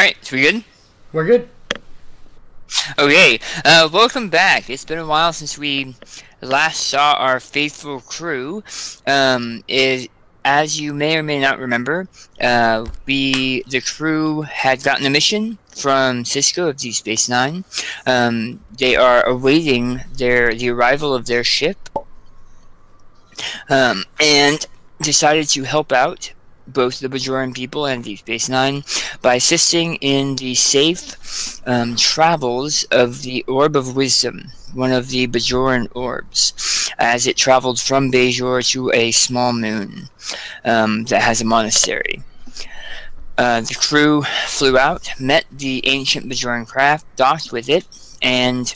Alright, so we good? We're good. Okay, welcome back. It's been a while since we last saw our faithful crew. As you may or may not remember, the crew had gotten a mission from Cisco of Deep Space Nine. They are awaiting the arrival of their ship, and decided to help out both the Bajoran people and Deep Space Nine by assisting in the safe travels of the Orb of Wisdom, one of the Bajoran orbs, as it traveled from Bajor to a small moon that has a monastery. The crew flew out, met the ancient Bajoran craft, docked with it, and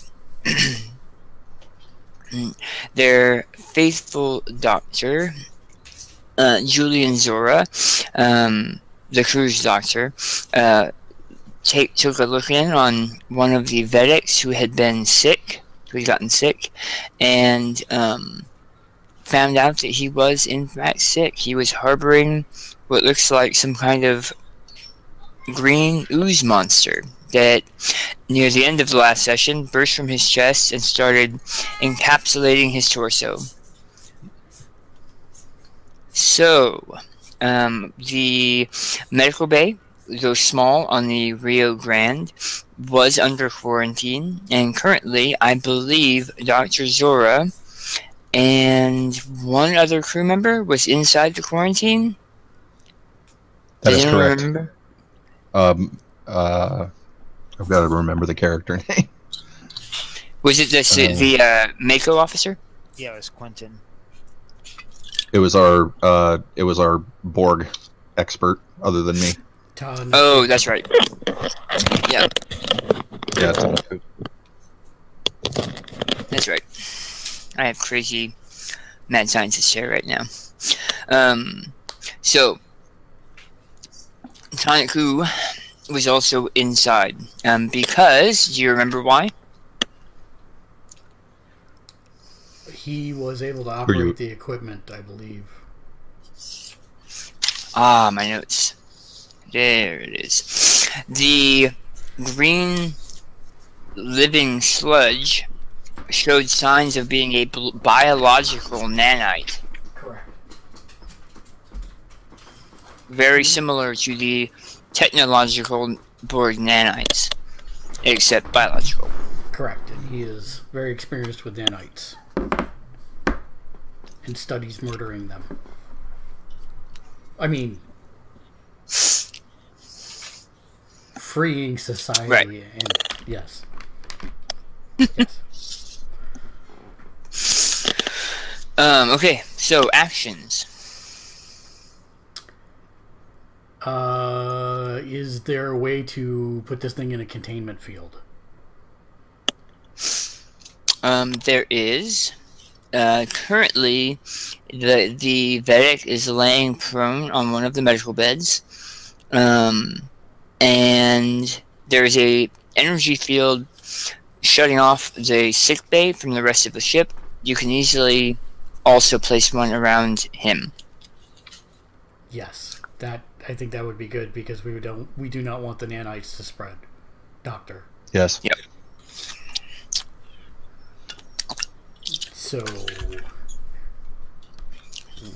their faithful doctor, Julian Zora, the crew's doctor, took a look in on one of the Vedics who had been sick, who had gotten sick, and found out that he was in fact sick. He was harboring what looks like some kind of green ooze monster that, near the end of the last session, burst from his chest and started encapsulating his torso. So, the medical bay, though small on the Rio Grande, was under quarantine, and currently, I believe, Dr. Zora and one other crew member was inside the quarantine. That is correct. Remember? I've got to remember the character name. Was it the Mako officer? Yeah, it was Quentin. It was our Borg expert, other than me. Todd. Oh, that's right. Yeah, Yeah, that's right. I have crazy mad scientist chair right now. So Tanaku was also inside, because, do you remember why? He was able to operate the equipment, I believe. Ah, my notes. There it is. The green living sludge showed signs of being a biological nanite. Correct. Very similar to the technological Borg nanites, except biological. Correct, and he is very experienced with nanites. And studies murdering them. I mean, freeing society, right. And yes. Yes. Okay, so actions. Is there a way to put this thing in a containment field? There is. Currently, the Vedic is laying prone on one of the medical beds, and there's a energy field shutting off the sick bay from the rest of the ship. You can easily also place one around him. Yes, I think that would be good because we do not want the nanites to spread. Doctor. Yes. Yep. So,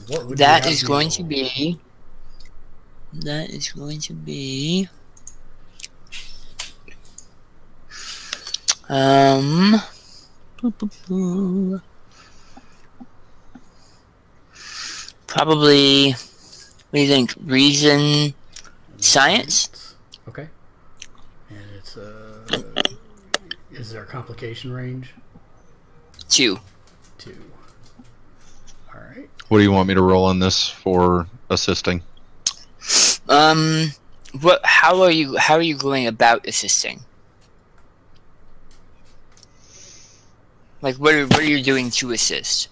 what would That is going to be. Probably. What do you think? Reason, science. Okay. And it's is there a complication range? 2. 2. All right. What do you want me to roll on this for assisting? How are you going about assisting? Like, what are you doing to assist?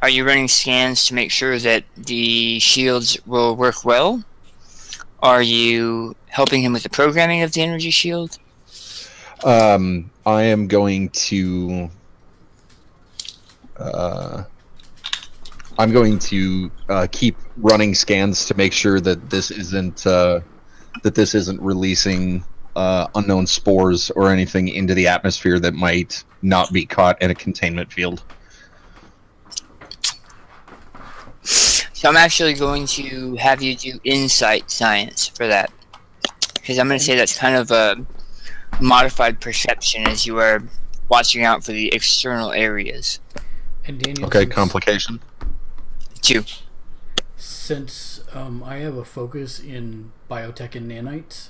Are you running scans to make sure that the shields will work well? Are you helping him with the programming of the energy shield? I am going to keep running scans to make sure that this isn't releasing unknown spores or anything into the atmosphere that might not be caught in a containment field. So I'm actually going to have you do insight science for that. Because I'm going to say that's kind of a modified perception as you are watching out for the external areas. And Daniel, Okay, complication. 2. Since I have a focus in biotech and nanites,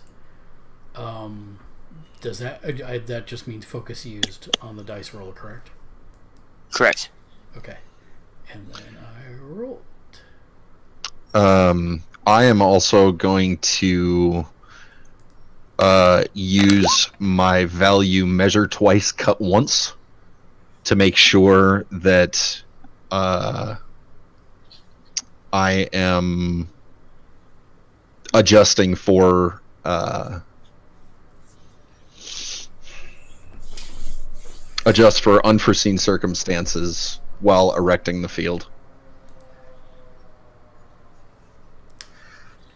does that just means focus used on the dice roll, correct? Correct. Okay. And then I rolled. I am also going to use my value measure twice, cut once to make sure that I am adjusting for unforeseen circumstances while erecting the field.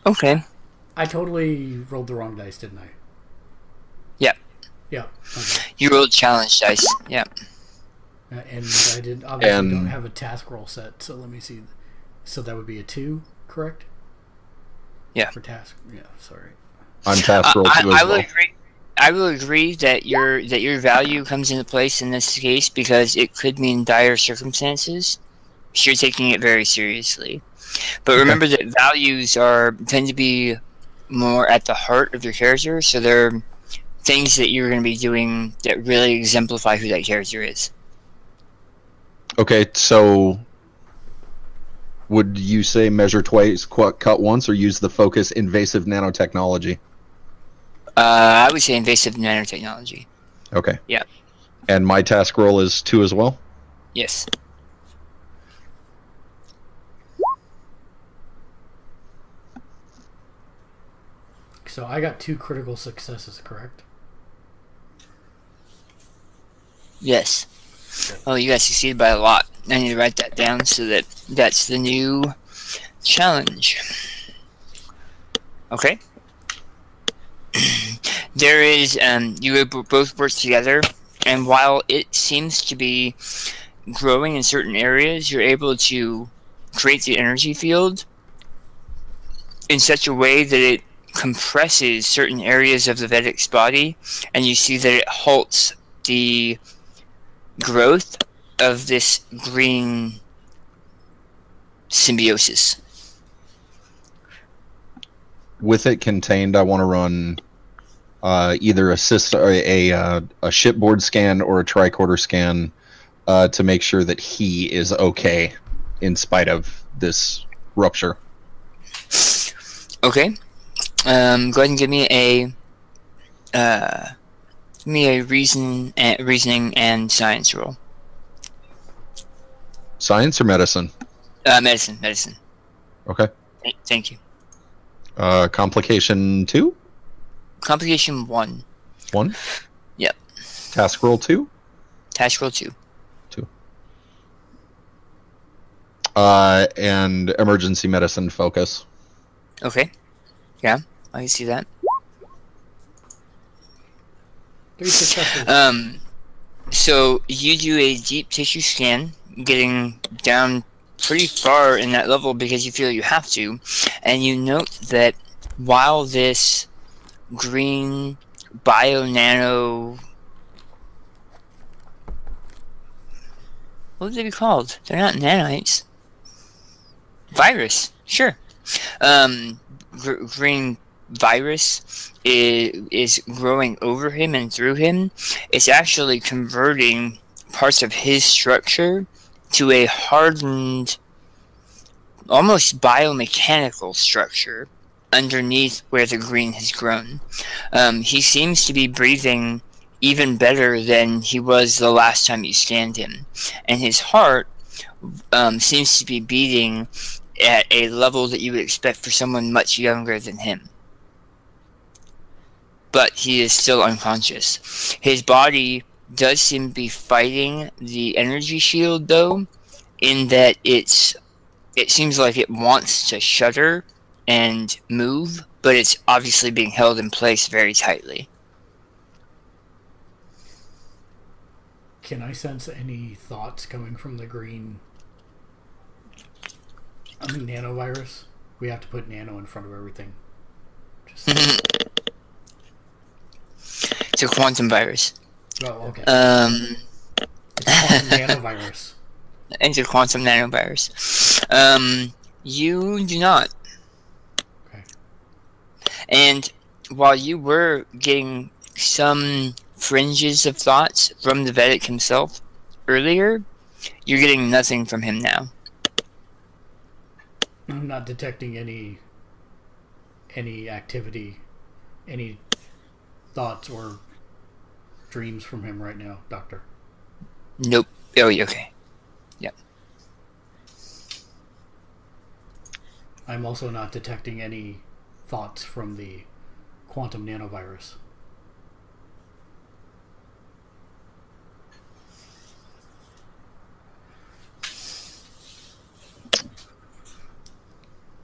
Okay. I totally rolled the wrong dice, didn't I? Yeah. Yeah. Okay. You rolled challenge dice. Yeah. And I did obviously don't have a task roll set, so let me see. So that would be a 2, correct? Yeah. For task. Yeah. Sorry. I'm task roll 2 as I will well. agree. I will agree that your value comes into place in this case because it could mean dire circumstances. So you're taking it very seriously. But remember that values tend to be more at the heart of your character, so they're things that you're going to be doing that really exemplify who that character is. Okay, so would you say measure twice, cut once, or use the focus invasive nanotechnology? I would say invasive nanotechnology. Okay. Yeah. And my task roll is 2 as well? Yes. So I got 2 critical successes, correct? Yes. Oh, you guys succeeded by a lot. I need to write that down so that that's the new challenge. Okay. There is, you both work together, and while it seems to be growing in certain areas, you're able to create the energy field in such a way that it compresses certain areas of the Vedic's body, and you see that it halts the growth of this green symbiosis. With it contained, I want to run either a shipboard scan or a tricorder scan to make sure that he is okay in spite of this rupture. Okay. Go ahead and give me a reasoning and science roll. Science or medicine? Medicine. Okay. Thank you. Complication 2? Complication 1. 1? Yep. Task roll 2? Task roll 2. 2. And emergency medicine focus. Okay. Yeah, I can see that. 3 successes. So you do a deep tissue scan, getting down pretty far in that level because you feel you have to, and you note that while this green bio-nano... What would they be called? They're not nanites. Virus, sure. Green virus is growing over him and through him. It's actually converting parts of his structure to a hardened, almost biomechanical structure underneath where the green has grown. He seems to be breathing even better than he was the last time you scanned him, and his heart seems to be beating at a level that you would expect for someone much younger than him. But he is still unconscious. His body does seem to be fighting the energy shield, though, in that it seems like it wants to shudder and move, but it's obviously being held in place very tightly. Can I sense any thoughts coming from the green nanovirus? We have to put nano in front of everything. It's a quantum virus. Oh, okay. It's a quantum nanovirus. It's a quantum nanovirus. You do not. Okay. And while you were getting some fringes of thoughts from the Vedic himself earlier, you're getting nothing from him now. I'm not detecting any activity, any thoughts or dreams from him right now, Doctor. Nope. Oh, okay. Yep. I'm also not detecting any thoughts from the quantum nanovirus.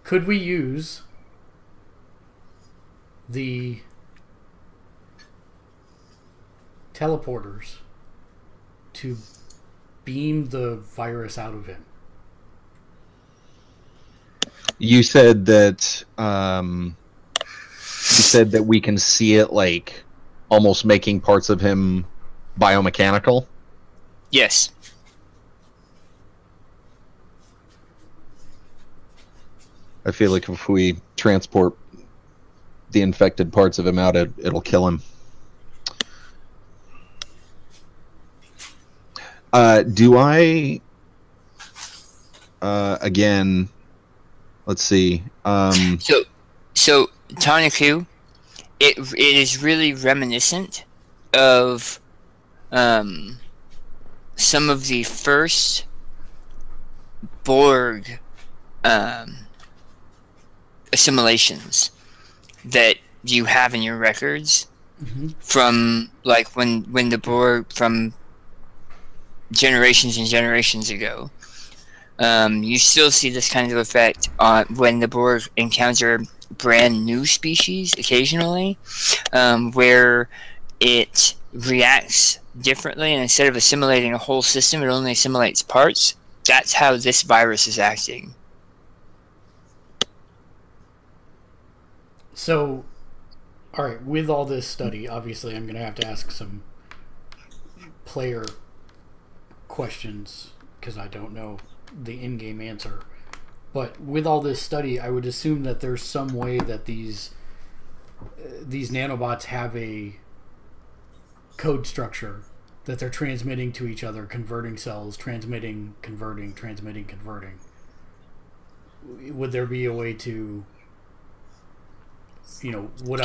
Could we use the teleporters to beam the virus out of him? You said that we can see it, like almost making parts of him biomechanical. Yes. I feel like if we transport the infected parts of him out, it'll kill him. Do I... again... Let's see. So Tanaku, it is really reminiscent of some of the first Borg assimilations that you have in your records, from like when the Borg, from generations and generations ago. You still see this kind of effect when the Borg encounter brand new species occasionally, where it reacts differently, and instead of assimilating a whole system, it only assimilates parts. That's how this virus is acting. So, alright, with all this study, obviously I'm going to have to ask some player questions, because I don't know the in-game answer. But with all this study, I would assume that there's some way that these nanobots have a code structure that they're transmitting to each other, converting cells, transmitting, converting, transmitting, converting. Would there be a way to, you know, would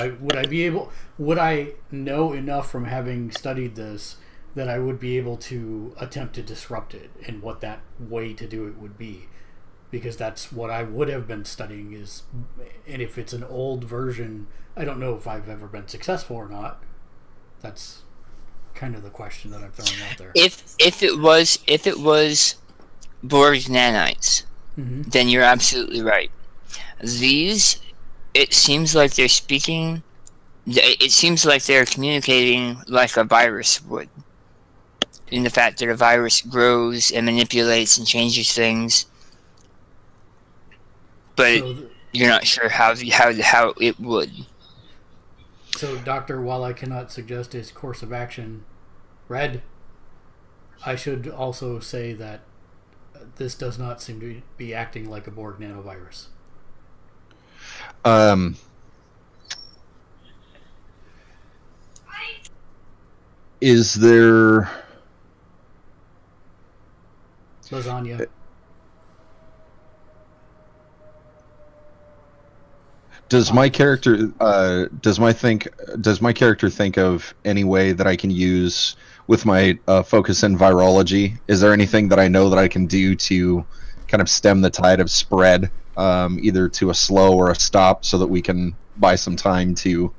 I know enough from having studied this that I would be able to attempt to disrupt it, and what that way to do it would be? Because that's what I would have been studying is, and if it's an old version, I don't know if I've ever been successful or not. That's kind of the question that I'm throwing out there. If it was Borg's nanites, then you're absolutely right. These, it seems like they're speaking. It seems like they're communicating like a virus would, in the fact that a virus grows and manipulates and changes things, but so you're not sure how it would. So, Doctor, while I cannot suggest his course of action, Red, I should also say that this does not seem to be acting like a Borg nanovirus. Is there... Lasagna. Does my character does my character think of any way that I can use with my focus in virology? Is there anything that I know that I can do to kind of stem the tide of spread, either to a slow or a stop, so that we can buy some time to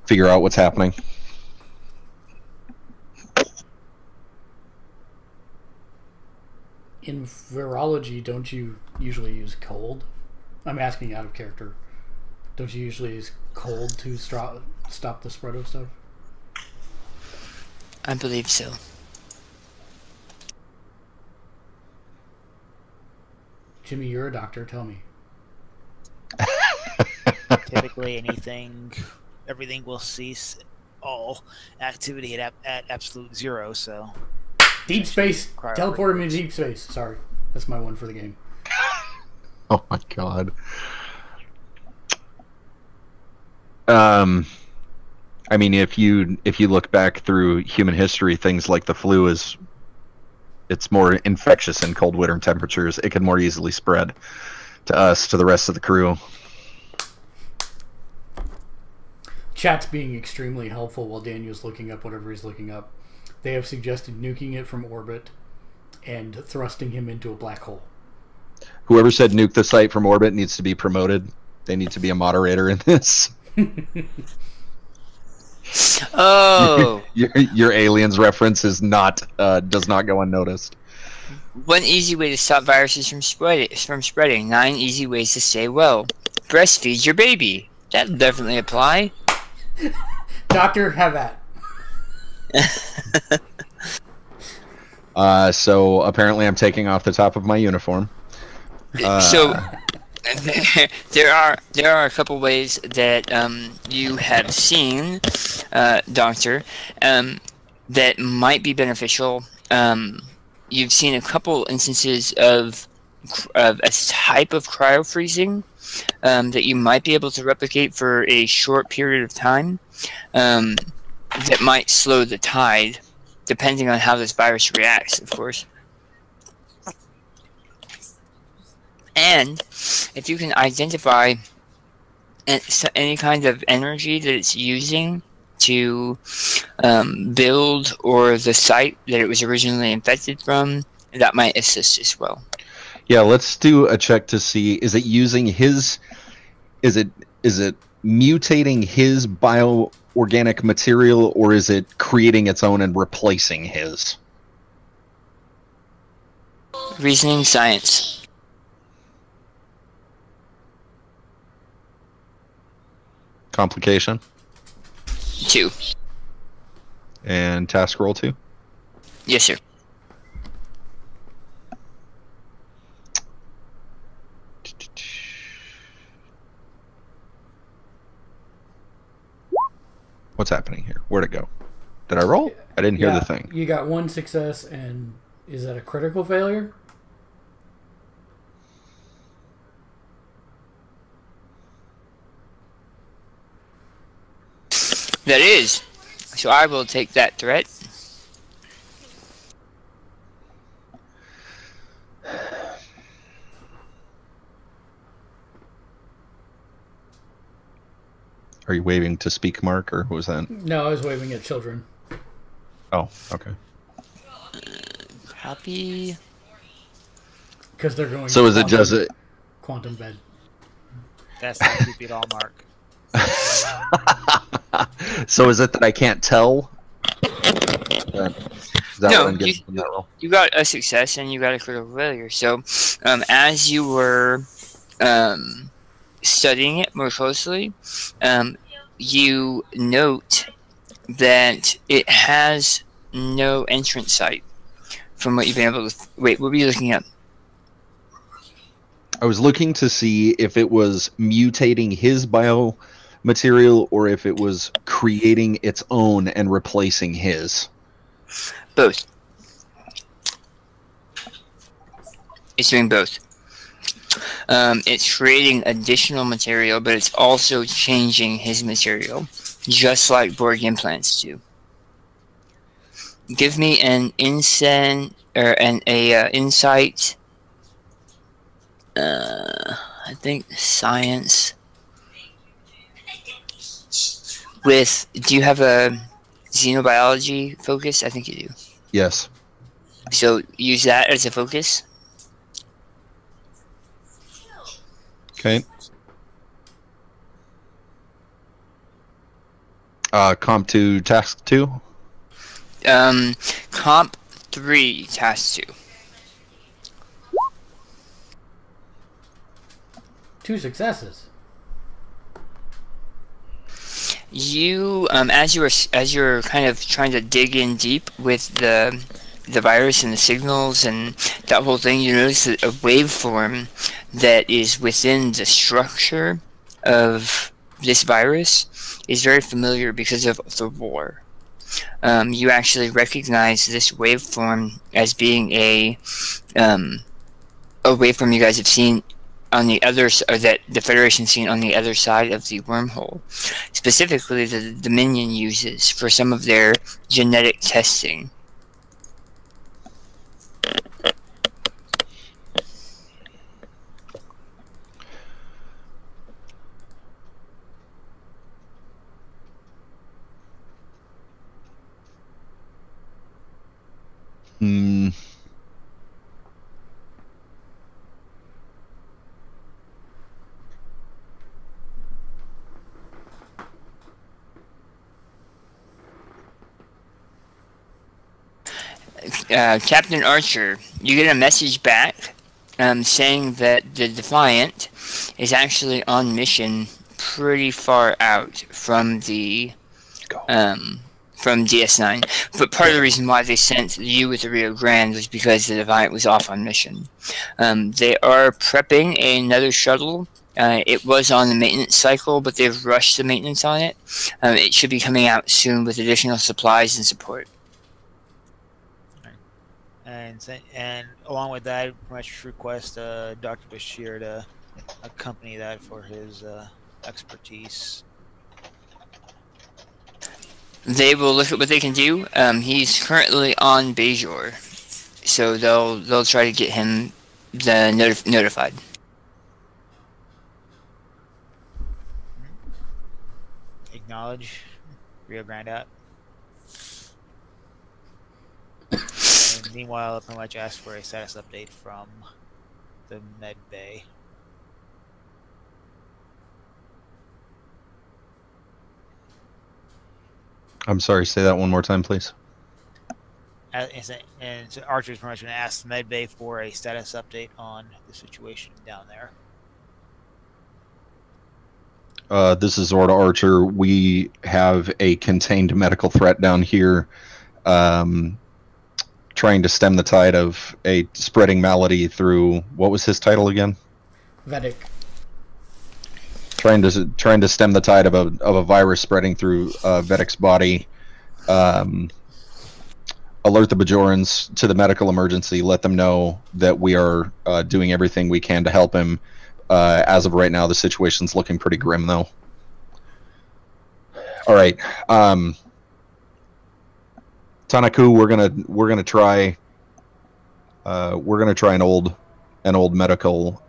figure out what's happening? In virology, don't you usually use cold? I'm asking out of character. Don't you usually use cold to stop the spread of stuff? I believe so. Jimmy, you're a doctor. Tell me. Typically, everything will cease all activity at absolute zero. So, deep space. Teleport him into deep space. Sorry, that's my one for the game. Oh my god. I mean, if you look back through human history, things like the flu it's more infectious in cold winter temperatures. It can more easily spread to us, to the rest of the crew. Chat's being extremely helpful while Daniel's looking up whatever he's looking up. They have suggested nuking it from orbit and thrusting him into a black hole. Whoever said nuke the site from orbit needs to be promoted. They need to be a moderator in this. Oh, your aliens reference is not does not go unnoticed. one easy way to stop viruses from spreading. 9 easy ways to stay well. Breastfeed your baby. That'll definitely apply. Doctor, have that. So apparently I'm taking off the top of my uniform. So there are a couple ways that you have seen, Doctor, that might be beneficial. You've seen a couple instances of a type of cryo-freezing that you might be able to replicate for a short period of time that might slow the tide, depending on how this virus reacts, of course. And if you can identify any kind of energy that it's using to build, or the site that it was originally infected from, that might assist as well. Yeah, let's do a check to see, is it using his, is it mutating his bioorganic material, or is it creating its own and replacing his? Reasoning science. Complication? 2. And task roll 2? Yes, sir. What's happening here? Where'd it go? Did I roll? I didn't hear the thing. You got 1 success, and is that a critical failure? That is. So I will take that threat. Are you waving to speak, Mark, or what was that? No, I was waving at children. Oh, okay. Copy. Because they're going. So is it just a quantum bed? That's not creepy at all, Mark. So is it that I can't tell? Is that No, what I'm getting from that roll? You got a success and you got a critical failure. So, as you were studying it more closely, you note that it has no entrance site. From what you've been able to... Wait, what were you looking at? I was looking to see if it was mutating his biomaterial or if it was creating its own and replacing his. Both. It's doing both. It's creating additional material, but it's also changing his material, just like Borg implants do. Give me an insight. I think science. With, do you have a xenobiology focus? I think you do. Yes. So use that as a focus. Okay. Comp 2, task 2? Comp 3, task 2. 2 successes. You, as you're kind of trying to dig in deep with the virus and the signals and that whole thing, you notice that a waveform that is within the structure of this virus is very familiar because of the war. You actually recognize this waveform as being a waveform you guys have seen on the other, or that the Federation seen on the other side of the wormhole. Specifically, the Dominion uses for some of their genetic testing. Captain Archer, you get a message back saying that the Defiant is actually on mission pretty far out from the from DS9. But part of the reason why they sent you with the Rio Grande was because the Defiant was off on mission. They are prepping another shuttle. It was on the maintenance cycle, but they've rushed the maintenance on it. It should be coming out soon with additional supplies and support. And along with that, much request Dr. Bashir to accompany that for his expertise. They will look at what they can do. He's currently on Bajor, so they'll try to get him notified. Acknowledge. Rio Grande out. Meanwhile, I pretty much asked for a status update from the med bay. I'm sorry, say that one more time, please. And so Archer's pretty much going to ask the med bay for a status update on the situation down there. This is Zorda Archer. We have a contained medical threat down here. Trying to stem the tide of a spreading malady through, what was his title again? Vedic. Trying to stem the tide of a virus spreading through Vedic's body. Alert the Bajorans to the medical emergency. Let them know that we are doing everything we can to help him. As of right now, the situation's looking pretty grim, though. All right. Tanaku, we're gonna try an old medical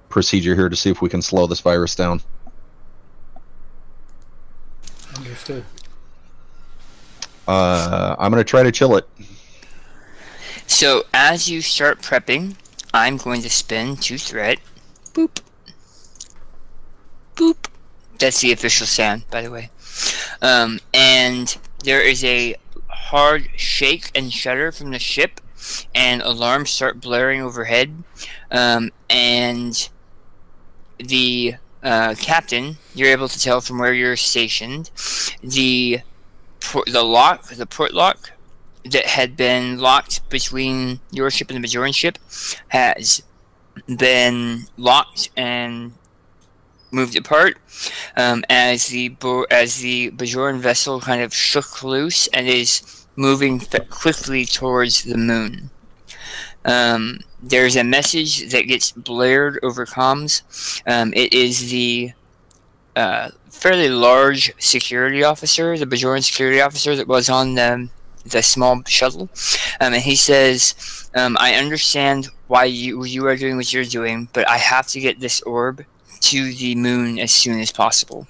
procedure here to see if we can slow this virus down. Understood. I'm gonna try to chill it. So as you start prepping, I'm going to spin to threat. Boop. Boop. That's the official sound, by the way. And there is a hard shake and shudder from the ship, and alarms start blaring overhead. And the captain, you're able to tell from where you're stationed, the port lock that had been locked between your ship and the Bajoran ship has been locked and moved apart as the Bajoran vessel kind of shook loose and is moving quickly towards the moon. There's a message that gets blared over comms. It is the fairly large security officer, the Bajoran security officer that was on the small shuttle, and he says, I understand why you are doing what you're doing, but I have to get this orb to the moon as soon as possible.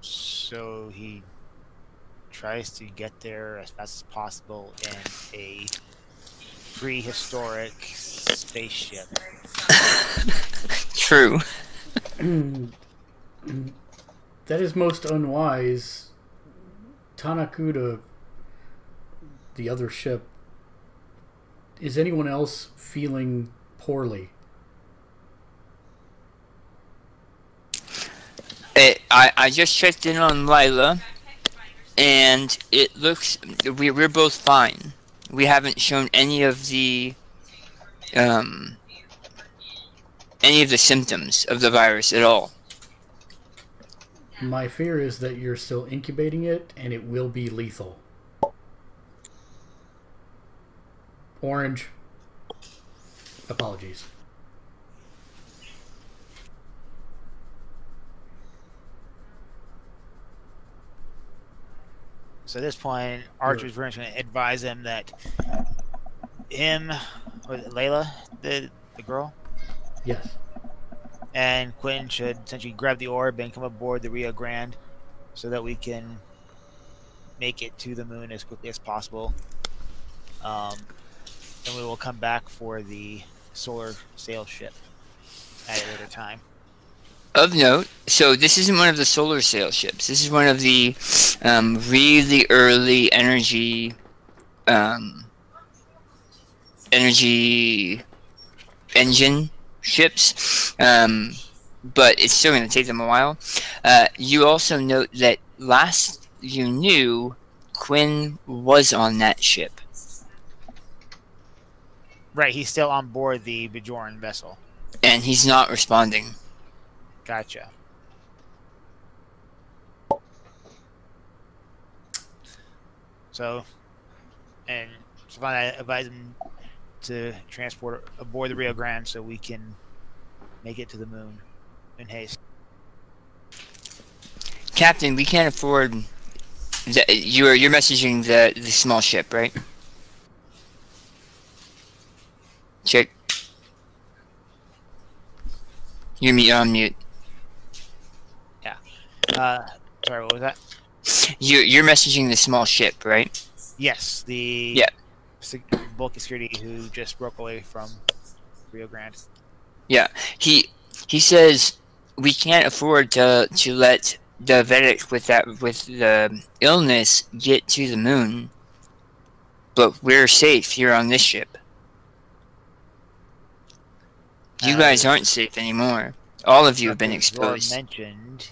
So he tries to get there as fast as possible in a prehistoric spaceship. True. That is most unwise. Tanakuda, the other ship, is anyone else feeling poorly? I just checked in on Lila. and it looks we're both fine. We haven't shown any of the symptoms of the virus at all. My fear is that you're still incubating it, and it will be lethal. Orange. Apologies. So at this point, Archer's going to advise him that was it Layla, the girl? Yes. And Quinn should essentially grab the orb and come aboard the Rio Grande so that we can make it to the moon as quickly as possible. And we will come back for the solar sail ship at a later time. Of note, so this isn't one of the solar sail ships. This is one of the really early energy engine ships, but it's still going to take them a while. You also note that last you knew, Quinn was on that ship. Right, he's still on board the Bajoran vessel. And he's not responding. Gotcha. So, and Savannah advised him to transport aboard the Rio Grande so we can make it to the moon in haste. Captain, we can't afford... You're messaging the small ship, right? Check. You're on mute. Yeah. Sorry, what was that? You're messaging the small ship, right? Yes, the bulky security who just broke away from Rio Grande. Yeah, he says we can't afford to let the Vedic with the illness get to the moon, but we're safe here on this ship. You guys aren't safe anymore. All of you have been exposed. As mentioned,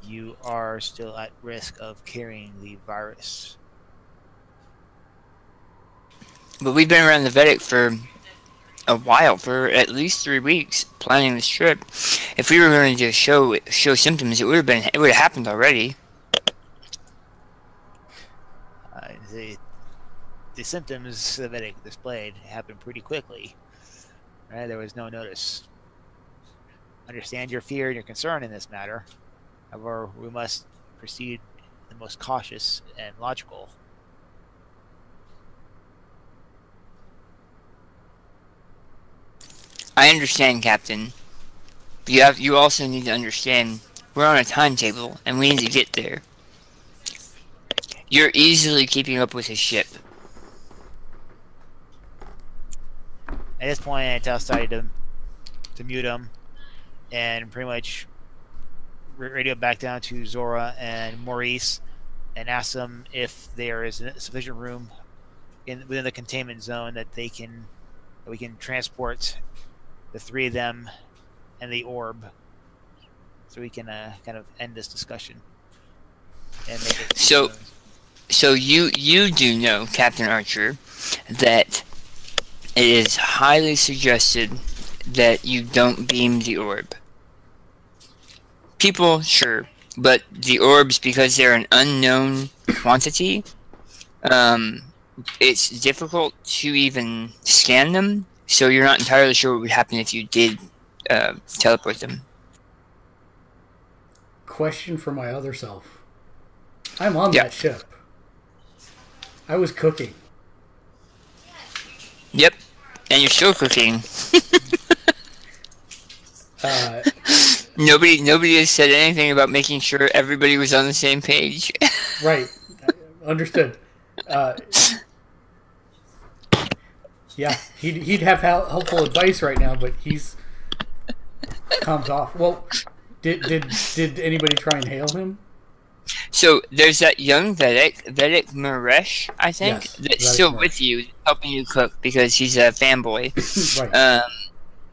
you are still at risk of carrying the virus. But we've been around the Vedic for a while, for at least 3 weeks, planning this trip. If we were going to show symptoms, it would have happened already. The symptoms the Vedic displayed happened pretty quickly. Right? There was no notice. Understand your fear and your concern in this matter. However, we must proceed the most cautious and logical. I understand, Captain. But you also need to understand we're on a timetable, and we need to get there. You're easily keeping up with his ship. At this point, I tell Steady to mute him and pretty much radio back down to Zora and Maurice and ask them if there is sufficient room within the containment zone that we can transport the 3 of them and the orb, so we can kind of end this discussion and make it. So you do know, Captain Archer, that it is highly suggested that you don't beam the orb. People, sure, but the orbs, because they're an unknown quantity, it's difficult to even scan them, so you're not entirely sure what would happen if you did teleport them. Question for my other self. I'm on that ship. I was cooking. Yep, and you're still cooking. Nobody has said anything about making sure everybody was on the same page. Right. Understood. Yeah, he'd have helpful advice right now, but he's comes off. Well, did anybody try and hail him? So there's that young Vedic Maresh, I think, yes, that's still Maresh with you, helping you cook because he's a fanboy. Right.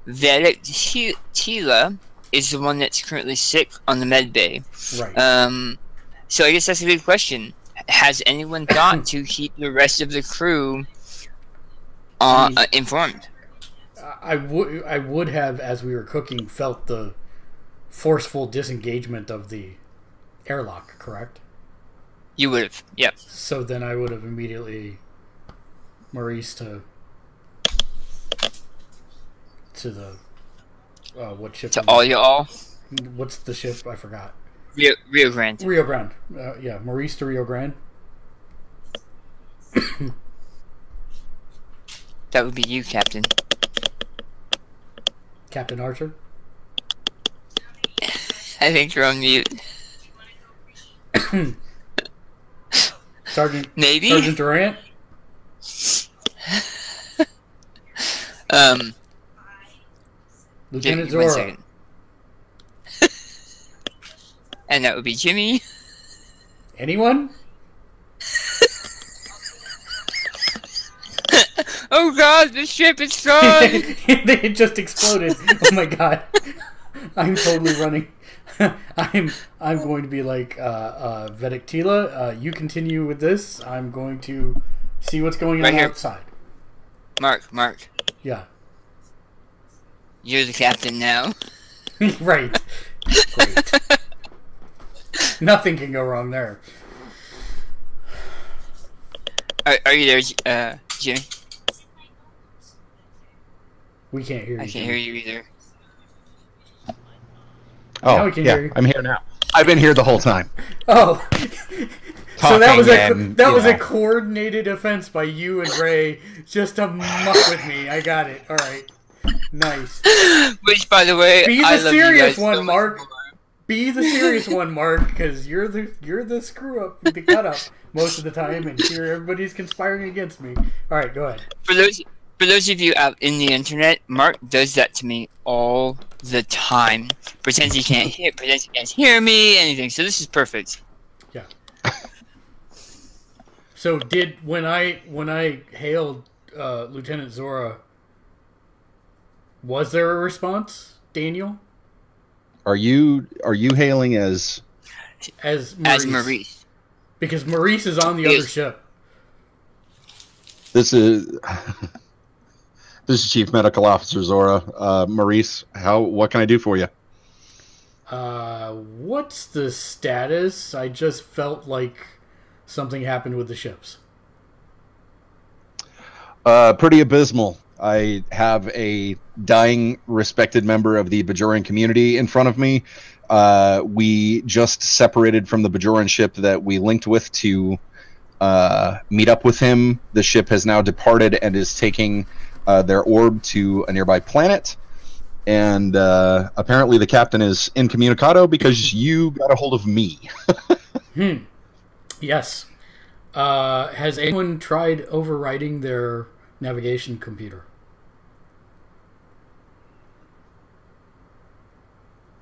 Vedic Tila is the one that's currently sick on the med bay. Right. So I guess that's a good question. has anyone thought to keep the rest of the crew informed? I would have, as we were cooking, felt the forceful disengagement of the airlock, correct? You would have, yep. So then I would have immediately Maurice to the what ship? To all y'all. What's the ship? I forgot. Rio Grande. Rio Grande. Yeah, Maurice to Rio Grande. That would be you, Captain. Captain Archer. I think you're on mute. Sergeant. Maybe. Sergeant Durant. Lieutenant One Zora. second. And that would be Jimmy. Anyone? Oh God, the ship is gone. It just exploded. Oh my God. I'm totally running. I'm going to be like Vedic Tila. You continue with this. I'm going to see what's going on outside. Mark. Yeah. You're the captain now. Right. Great. Nothing can go wrong there. Are you there, Jimmy? We can't hear you. I can't hear you either. Oh, now we can yeah, hear you. I'm here now. I've been here the whole time. Oh. So that was a know. coordinated offense by you and Ray just to muck with me. I got it. All right. Nice. Which, by the way, Be I the love you serious guys one, so Mark. much. Be the serious one, Mark, because you're the screw up, the cut up most of the time, and here everybody's conspiring against me. All right, go ahead. For those of you out in the internet, Mark does that to me all the time. Pretends he can't hear me, anything. So this is perfect. Yeah. So when I hailed Lieutenant Zora, was there a response, Daniel? Are you hailing as Maurice? Because Maurice is on the other ship. This is Chief Medical Officer Zora. Maurice, what can I do for you? What's the status? I just felt like something happened with the ships. Pretty abysmal. I have a dying, respected member of the Bajoran community in front of me. We just separated from the Bajoran ship that we linked with to meet up with him. The ship has now departed and is taking their orb to a nearby planet. And apparently the captain is incommunicado because you got a hold of me. Yes. Has anyone tried overriding their navigation computer?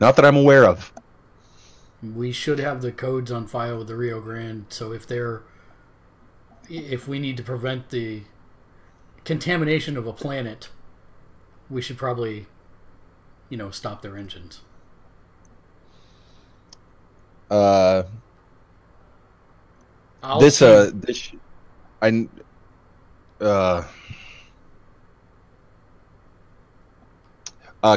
Not that I'm aware of. We should have the codes on file with the Rio Grande, so if we need to prevent the contamination of a planet, we should probably, stop their engines.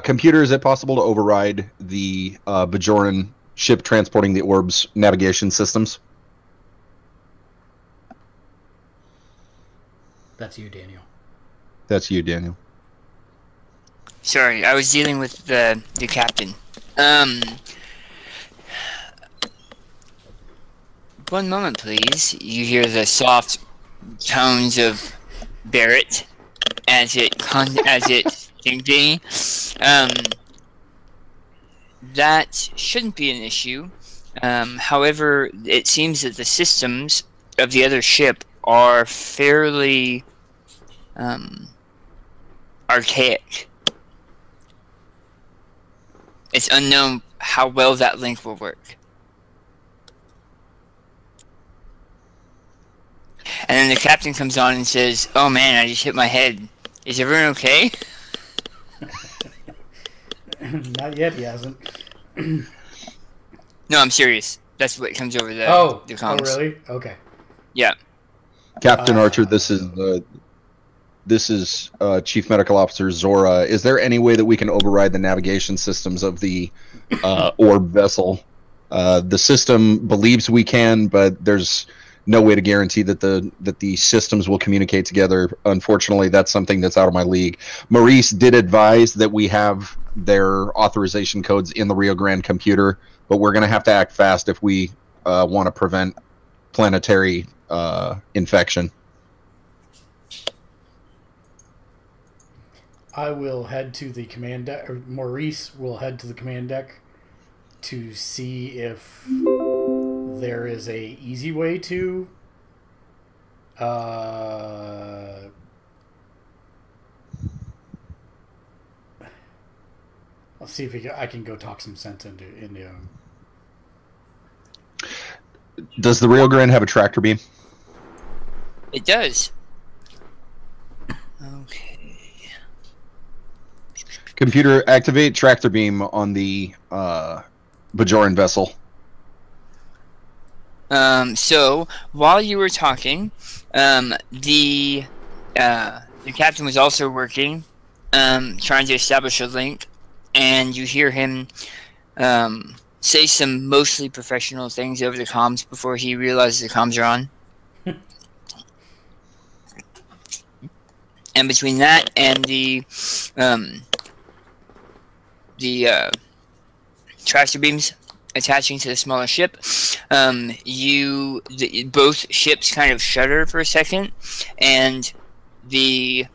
Computer, is it possible to override the Bajoran ship transporting the orb's navigation systems? That's you, Daniel. That's you, Daniel. Sorry, I was dealing with the captain. One moment, please. You hear the soft tones of Barrett as it ding. That shouldn't be an issue. However, it seems that the systems of the other ship are fairly archaic. It's unknown how well that link will work. And then the captain comes on and says, "Oh man, I just hit my head. Is everyone okay?" Not yet, he hasn't. No, I'm serious. That's what comes over the comms. Oh, really? Okay. Yeah. Captain Archer, this is Chief Medical Officer Zora. Is there any way that we can override the navigation systems of the orb vessel? The system believes we can, but there's no way to guarantee that the systems will communicate together. Unfortunately, that's something that's out of my league. Maurice did advise that we have their authorization codes in the Rio Grande computer, but we're going to have to act fast if we want to prevent planetary infection. I will head to the command deck, or Maurice will head to the command deck to see if there is a easy way to I'll see if I can go talk some sense into him. Does the Rio Grande have a tractor beam? It does. Okay. Computer, activate tractor beam on the Bajoran vessel. So while you were talking, the captain was also working, trying to establish a link, and you hear him say some mostly professional things over the comms before he realizes the comms are on. And between that and the tractor beams attaching to the smaller ship, both ships kind of shudder for a second, and the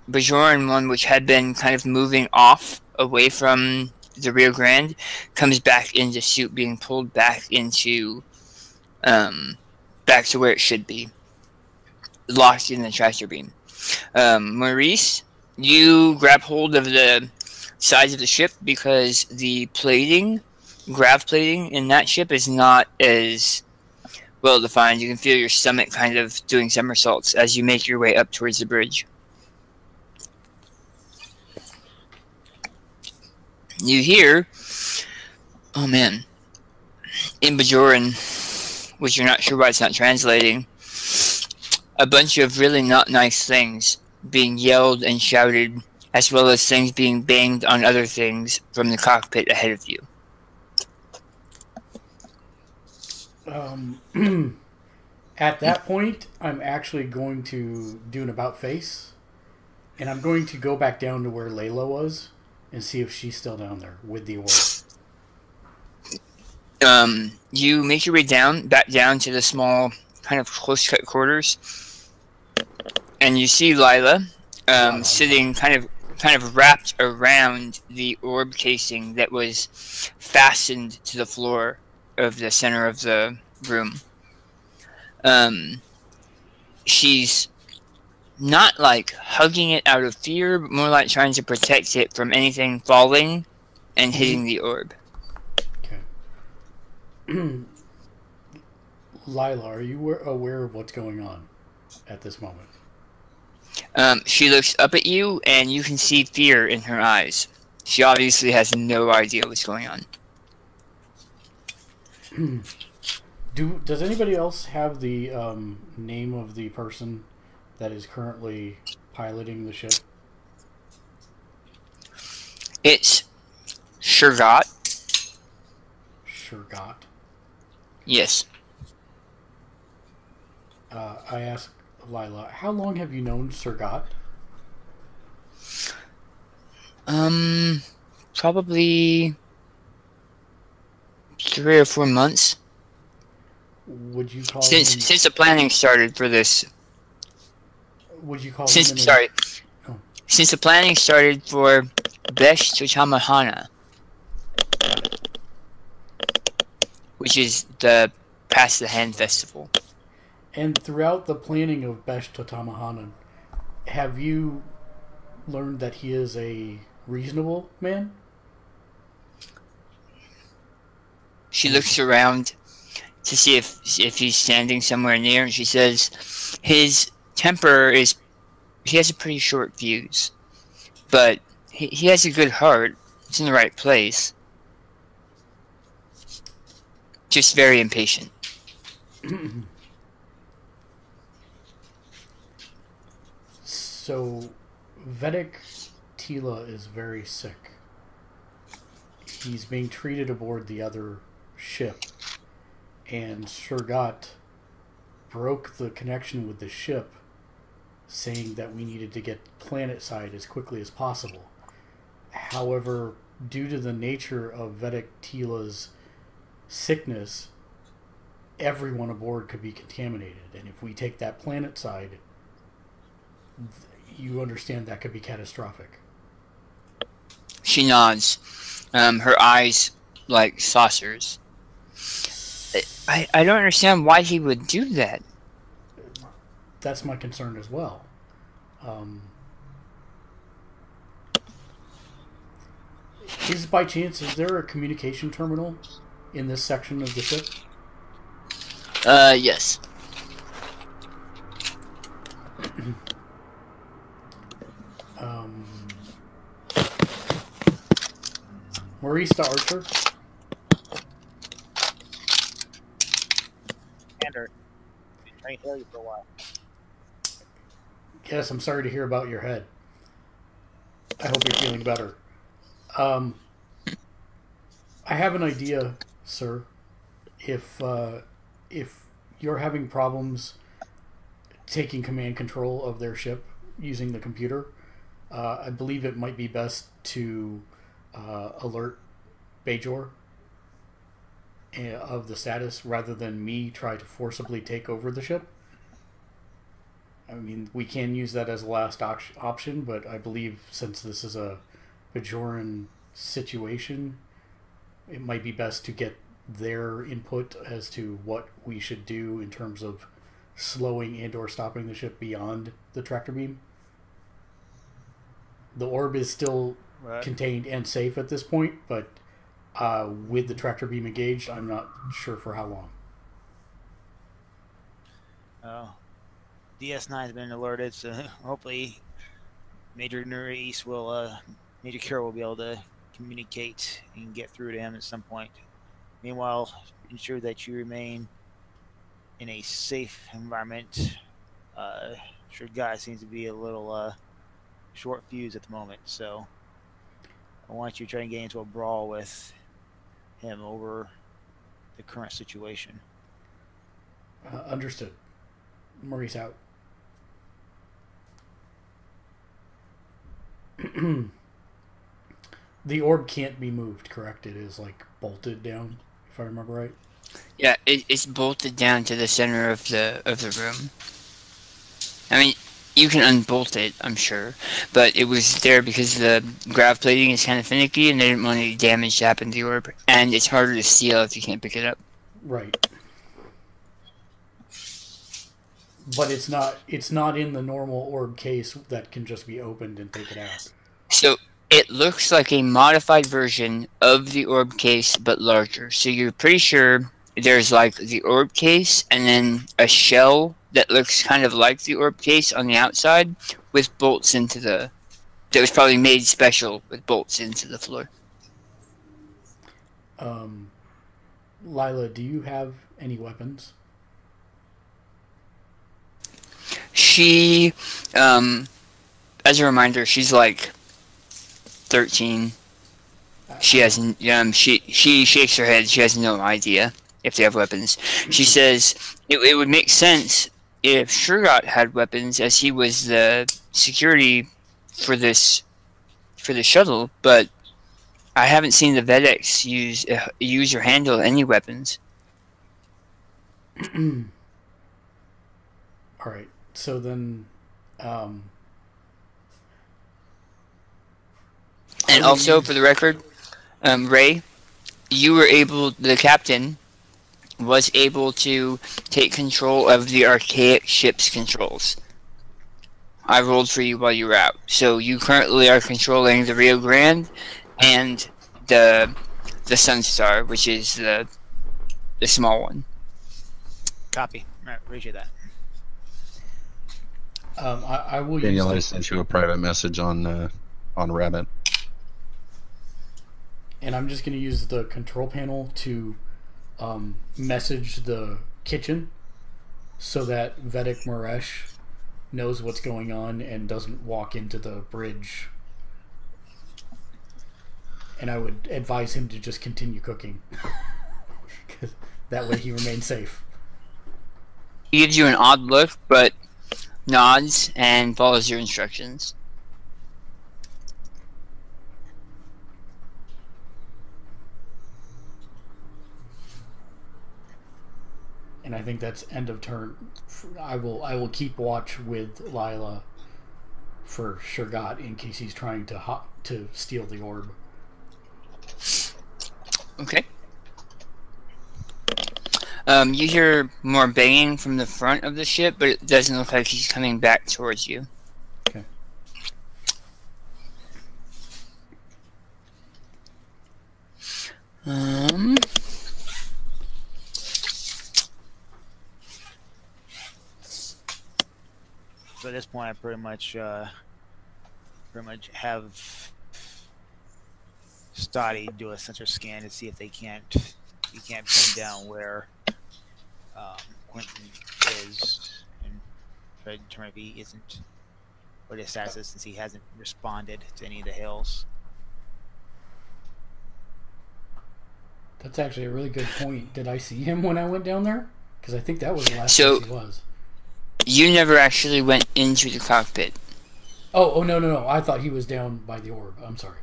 Bajoran one, which had been kind of moving off away from the Rio Grande, comes back into suit, being pulled back into back to where it should be, locked in the tractor beam. Maurice, you grab hold of the sides of the ship because the plating, grav plating in that ship is not as well defined. You can feel your stomach kind of doing somersaults as you make your way up towards the bridge. You hear, oh man, in Bajoran, which you're not sure why it's not translating, a bunch of really not nice things being yelled and shouted, as well as things being banged on other things from the cockpit ahead of you. At that point, I'm actually going to do an about face, and I'm going to go back down to where Layla was and see if she's still down there with the orb. You make your way back down to the small, kind of close-cut quarters, and you see Lila sitting kind of wrapped around the orb casing that was fastened to the floor of the center of the room. She's not like hugging it out of fear, but more like trying to protect it from anything falling and hitting the orb. Okay. Lila, are you aware of what's going on at this moment? She looks up at you, and you can see fear in her eyes. She obviously has no idea what's going on. Does anybody else have the name of the person that is currently piloting the ship? It's Shurgot. Shurgot. Yes. I asked Lila, how long have you known Shurgot? Probably 3 or 4 months. Would you call since the planning started for this? Would you call since him since the planning started for Besh Totamahana, which is the Pass the Hand Festival. And throughout the planning of Besh Totamahana, have you learned that he is a reasonable man? She looks around to see if he's standing somewhere near, and she says his temper is, he has a pretty short fuse, but he has a good heart. It's in the right place. Just very impatient. So, Vedic Tila is very sick. He's being treated aboard the other ship, and Shurgat broke the connection with the ship, saying that we needed to get planetside as quickly as possible. However, due to the nature of Vedic Tila's sickness, everyone aboard could be contaminated, and if we take that planetside, you understand that could be catastrophic. She nods. Her eyes like saucers. I don't understand why he would do that. That's my concern as well. By chance, is there a communication terminal in this section of the ship? Yes. Maurice to Archer. Commander, been trying to hear you for a while. Yes, I'm sorry to hear about your head. I hope you're feeling better. I have an idea, sir. If you're having problems taking command control of their ship using the computer, I believe it might be best to alert Bajor of the status rather than me try to forcibly take over the ship. I mean, we can use that as a last option, but I believe since this is a Bajoran situation, it might be best to get their input as to what we should do in terms of slowing and or stopping the ship beyond the tractor beam. The orb is still contained and safe at this point, but with the tractor beam engaged, I'm not sure for how long. DS9 has been alerted, so hopefully Major Nerys will, Major Kira will be able to communicate and get through to him at some point. Meanwhile, ensure that you remain in a safe environment. Sure, guy seems to be a little short fuse at the moment, so I want you to try and get into a brawl with him over the current situation. Understood. Maurice out. The orb can't be moved, correct? It is like bolted down, if I remember right. Yeah, it's bolted down to the center of the room. I mean, you can unbolt it, I'm sure, but it was there because the grav plating is kind of finicky, and they didn't want any damage to happen to the orb, and it's harder to steal if you can't pick it up. Right. But it's not in the normal orb case that can just be opened and taken out. So it looks like a modified version of the orb case, but larger. So you're pretty sure there's like the orb case and then a shell that looks kind of like the orb case on the outside with bolts into the... That was probably made special with bolts into the floor. Lila, do you have any weapons? She, as a reminder, she's like 13. She has, she shakes her head. She has no idea if they have weapons. She says it would make sense if Shurgat had weapons, as he was the security for the shuttle, but I haven't seen the Vedex use or handle any weapons. All right. So then, and also for the record, Ray, you were able, the captain was able to take control of the archaic ship's controls. I rolled for you while you were out. So you currently are controlling the Rio Grande and the Sunstar, which is the small one. Copy. All right, appreciate that. I will Daniel, I use sent you a private message on Rabbit. and I'm just going to use the control panel to message the kitchen so that Vedic Maresh knows what's going on and doesn't walk into the bridge. And I would advise him to just continue cooking. Because that way he remains safe. He gives you an odd look, but nods and follows your instructions. And I think that's end of turn. I will keep watch with Lila for Shurgat in case he's trying to steal the orb. Okay. You hear more banging from the front of the ship, but it doesn't look like he's coming back towards you. Okay. So at this point, I pretty much have Stoddy do a sensor scan to see if he can't pin down where Quentin is, and try to determine if he isn't, what his status is, since he hasn't responded to any of the hails. That's actually a really good point. Did I see him when I went down there? Because I think that was the last place he was. You never actually went into the cockpit. Oh, no. I thought he was down by the orb. I'm sorry.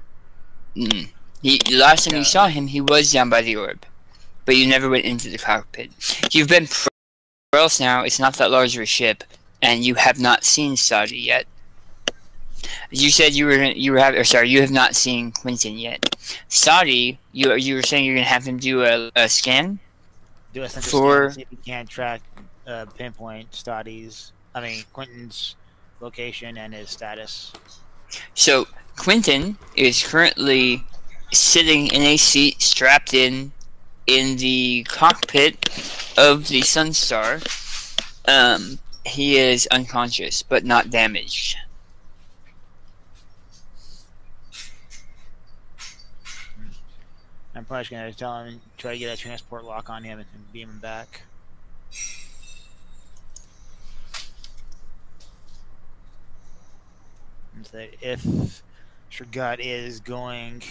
Last time you saw him, he was down by the orb. But you never went into the cockpit. You've been somewhere else now. It's not that large of a ship. And you have not seen Saudi yet. You said you have not seen Quentin yet. Saudi, you were saying you're going to have him do a scan? Do a sensor scan to see if he can track, pinpoint Quentin's location and his status. So, Quentin is currently sitting in a seat strapped in the cockpit of the Sunstar. He is unconscious, but not damaged. I'm probably going to tell him, try to get a transport lock on him and beam him back. And say if Shurgat is going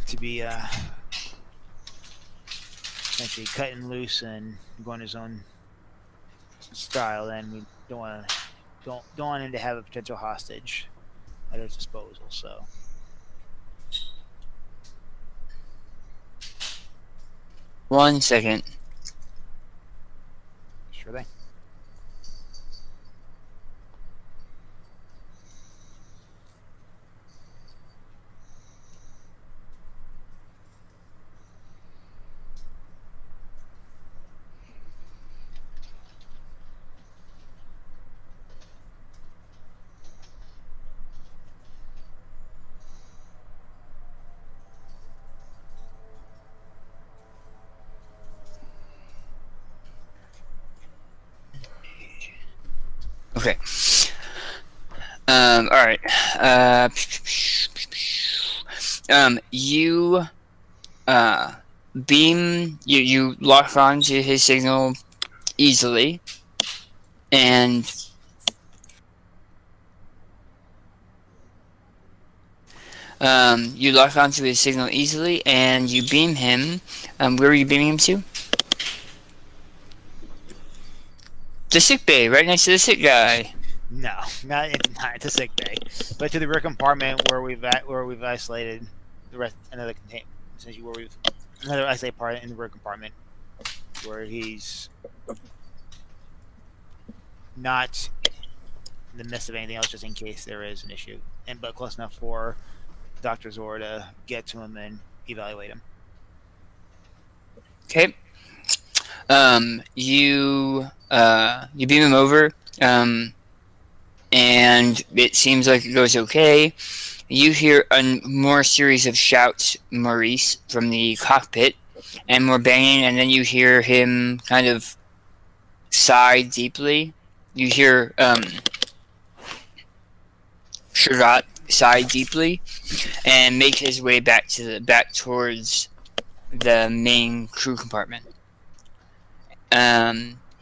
to be essentially cutting loose and going his own style, then we don't want him to have a potential hostage at his disposal. So. One second. Sure thing. Okay. Alright. You beam, you lock onto his signal easily, and you lock onto his signal easily, and you beam him. Where are you beaming him to? The sick bay, right next to the sick guy. No, not the sick bay, but to the rear compartment where we've isolated the rest, another isolated part in the rear compartment where he's not in the midst of anything else, just in case there is an issue, but close enough for Dr. Zor to get to him and evaluate him. Okay. You beam him over, and it seems like it goes okay. You hear a more series of shouts, Maurice, from the cockpit, and more banging, and then you hear him kind of sigh deeply. You hear Shurgat sigh deeply, and make his way back towards the main crew compartment.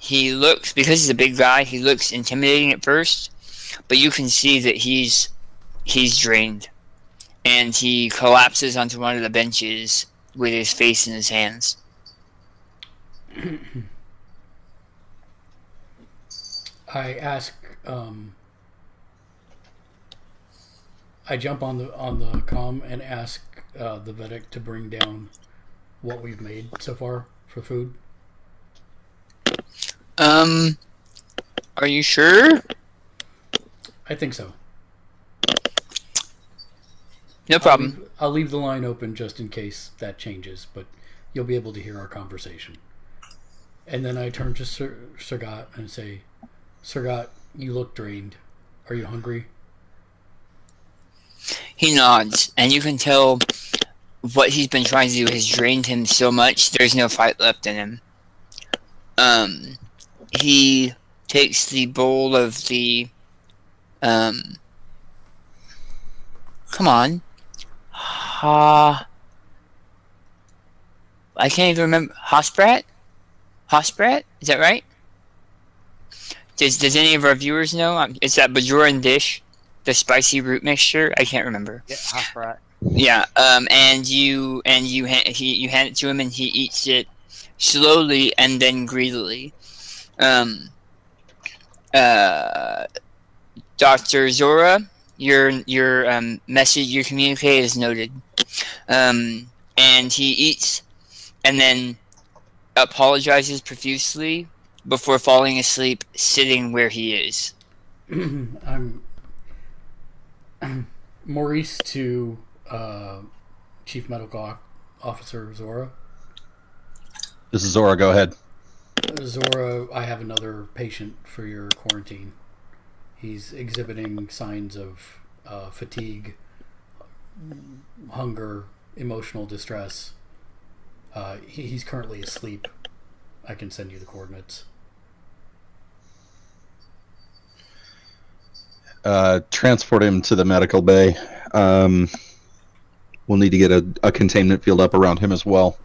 he looks, because he's a big guy, he looks intimidating at first, but you can see that he's drained, and he collapses onto one of the benches with his face in his hands. I ask. I jump on the comm and ask the Vedic to bring down what we've made so far for food. Are you sure? I think so. No problem. I'll leave the line open just in case that changes, but you'll be able to hear our conversation. And then I turn to Sergat and say, Sergat, you look drained. Are you hungry? He nods, and you can tell what he's been trying to do has drained him so much, there's no fight left in him. He takes the bowl of the, come on. I can't even remember. Hosprat? Hosprat? Is that right? Does any of our viewers know? It's that Bajoran dish, the spicy root mixture. I can't remember. Yeah, Hosprat. Yeah. And you hand it to him, and he eats it slowly and then greedily. Dr. Zora, your message, your communique is noted. And he eats, and then apologizes profusely before falling asleep, sitting where he is. I'm Maurice to Chief Medical Officer Zora. This is Zora. Go ahead. Zora, I have another patient for your quarantine. He's exhibiting signs of fatigue, hunger, emotional distress. He's currently asleep. I can send you the coordinates. Transport him to the medical bay. We'll need to get a containment field up around him as well.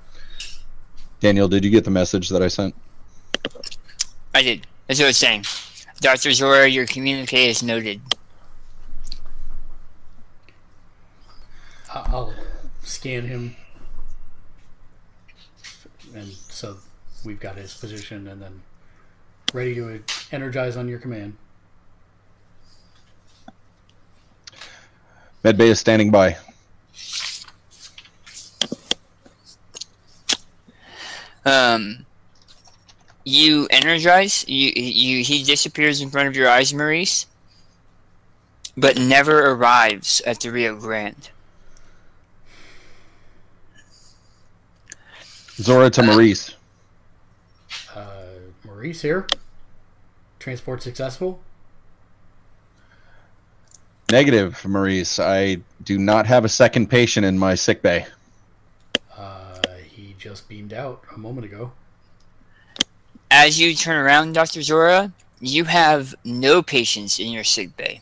Daniel, did you get the message that I sent? I did. That's what I was saying. Dr. Zora, your communique is noted. I'll scan him. And so we've got his position, and then ready to energize on your command. Medbay is standing by. You energize. He disappears in front of your eyes, Maurice, but never arrives at the Rio Grande. Zora to Maurice. Maurice here. Transport successful? Negative, Maurice. I do not have a second patient in my sickbay. He just beamed out a moment ago. As you turn around, Dr. Zora, you have no patients in your sickbay.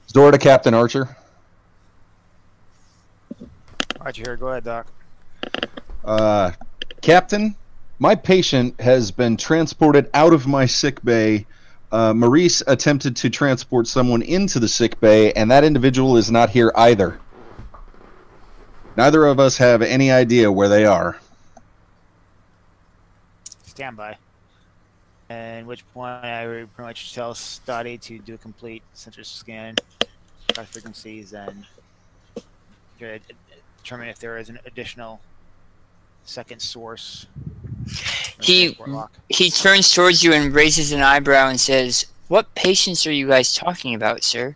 Zora to Captain Archer. Archer here. Go ahead, Doc. Captain, my patient has been transported out of my sickbay. Maurice attempted to transport someone into the sickbay, and that individual is not here either. Neither of us have any idea where they are. Stand by. And which point I would pretty much tell Stoddy to do a complete sensor scan, across frequencies, and determine if there is an additional second source. He turns towards you and raises an eyebrow and says, "What patients are you guys talking about, sir?"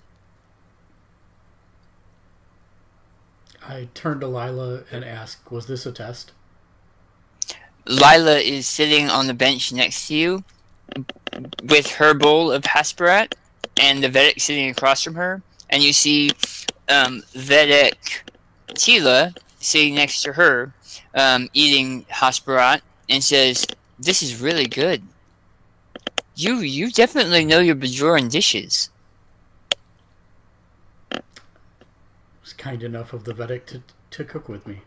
I turn to Lila and ask, was this a test? Lila is sitting on the bench next to you with her bowl of Hasperat and the Vedic sitting across from her, and you see Vedic Tila sitting next to her eating Hasperat, and says, "This is really good. You definitely know your Bajoran dishes." It's kind enough of the Vedic to cook with me.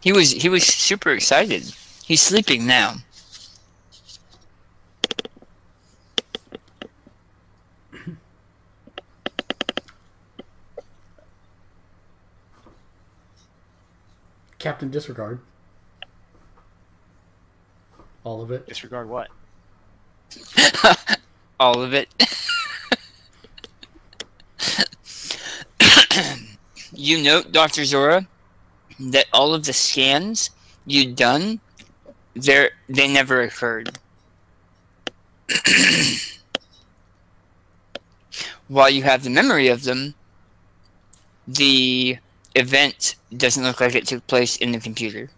He was super excited. He's sleeping now. Captain Disregard. All of it. Disregard what? All of it. You note, Dr. Zora, that all of the scans you'd done, they never occurred. While you have the memory of them, the event doesn't look like it took place in the computer.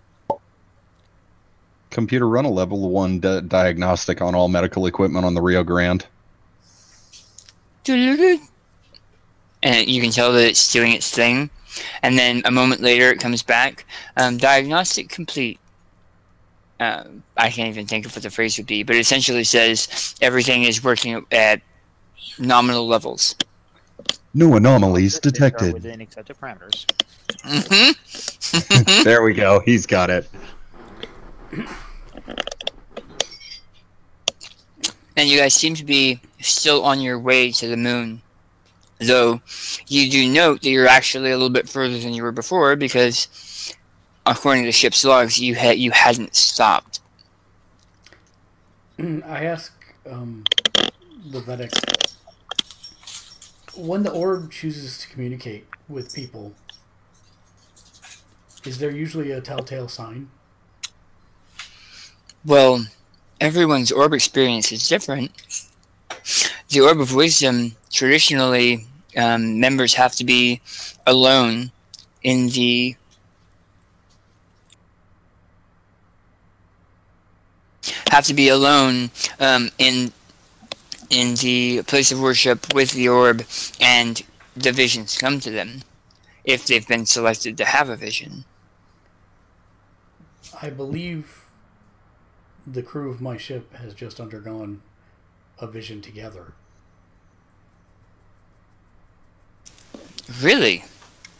Computer, run a level 1 diagnostic on all medical equipment on the Rio Grande. And you can tell that it's doing its thing. And then a moment later it comes back. Diagnostic complete. I can't even think of what the phrase would be, but it essentially says everything is working at nominal levels. No anomalies detected. Within accepted parameters. Mm-hmm. There we go. He's got it. And you guys seem to be still on your way to the moon. Though you do note that you're actually a little bit further than you were before because, according to the ship's logs, you hadn't stopped. I ask the Vedic, when the orb chooses to communicate with people, is there usually a telltale sign? Well, everyone's orb experience is different. The Orb of Wisdom, traditionally, members have to be alone in the in the place of worship with the orb, and the visions come to them if they've been selected to have a vision. I believe the crew of my ship has just undergone a vision together. Really?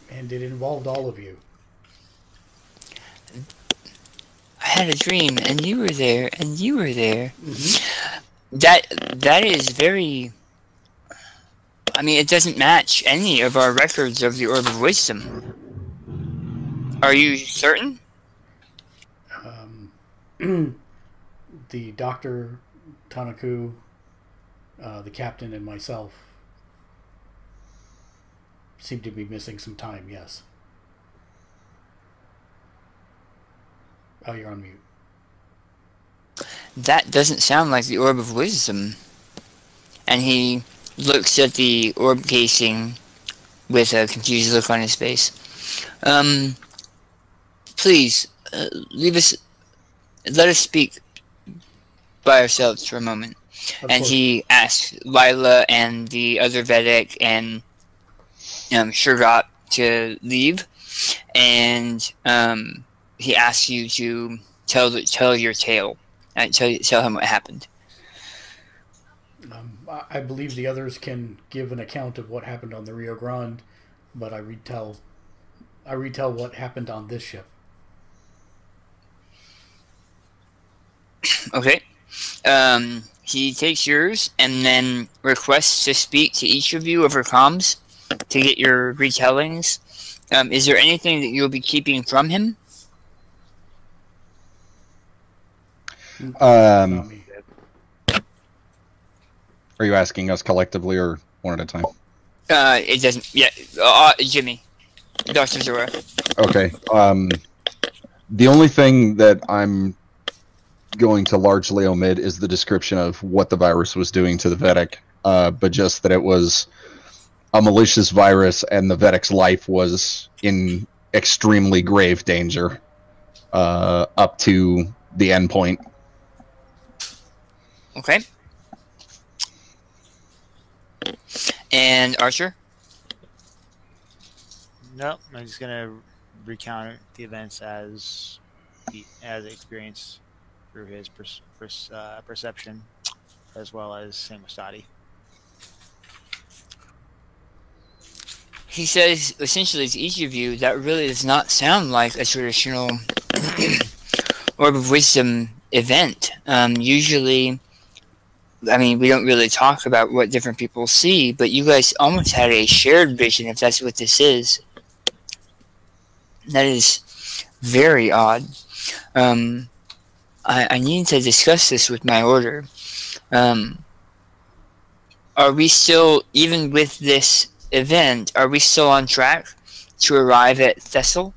And it involved all of you. I had a dream, and you were there, and you were there. Mm-hmm. That is very... I mean, it doesn't match any of our records of the Orb of Wisdom. Are you certain? The Doctor, Tanaku, the Captain, and myself seem to be missing some time, yes. Oh, you're on mute. That doesn't sound like the Orb of Wisdom. And he looks at the orb casing with a confused look on his face. Please, let us speak by ourselves for a moment. And course. he asks Lila and the other Vedic and Shurgot to leave, and he asks you to tell your tale. Tell him what happened. I believe the others can give an account of what happened on the Rio Grande, but I retell what happened on this ship. Okay. He takes yours and then requests to speak to each of you over comms to get your retellings. Is there anything that you'll be keeping from him? Not me. Are you asking us collectively or one at a time? It doesn't. Yeah. Jimmy. Dr. Zora. Okay. The only thing that I'm going to largely omit is the description of what the virus was doing to the Vedic, but just that it was a malicious virus and the Vedic's life was in extremely grave danger up to the end point. Okay. And Archer? Nope, I'm just gonna recount the events as experienced through his perception, as well as same with Stadi. he says essentially to each of you that really does not sound like a traditional Orb of Wisdom event. Usually, I mean, we don't really talk about what different people see, but you guys almost had a shared vision, if that's what this is. That is very odd. I need to discuss this with my order. Are we still, even with this event, are we still on track to arrive at Thessal?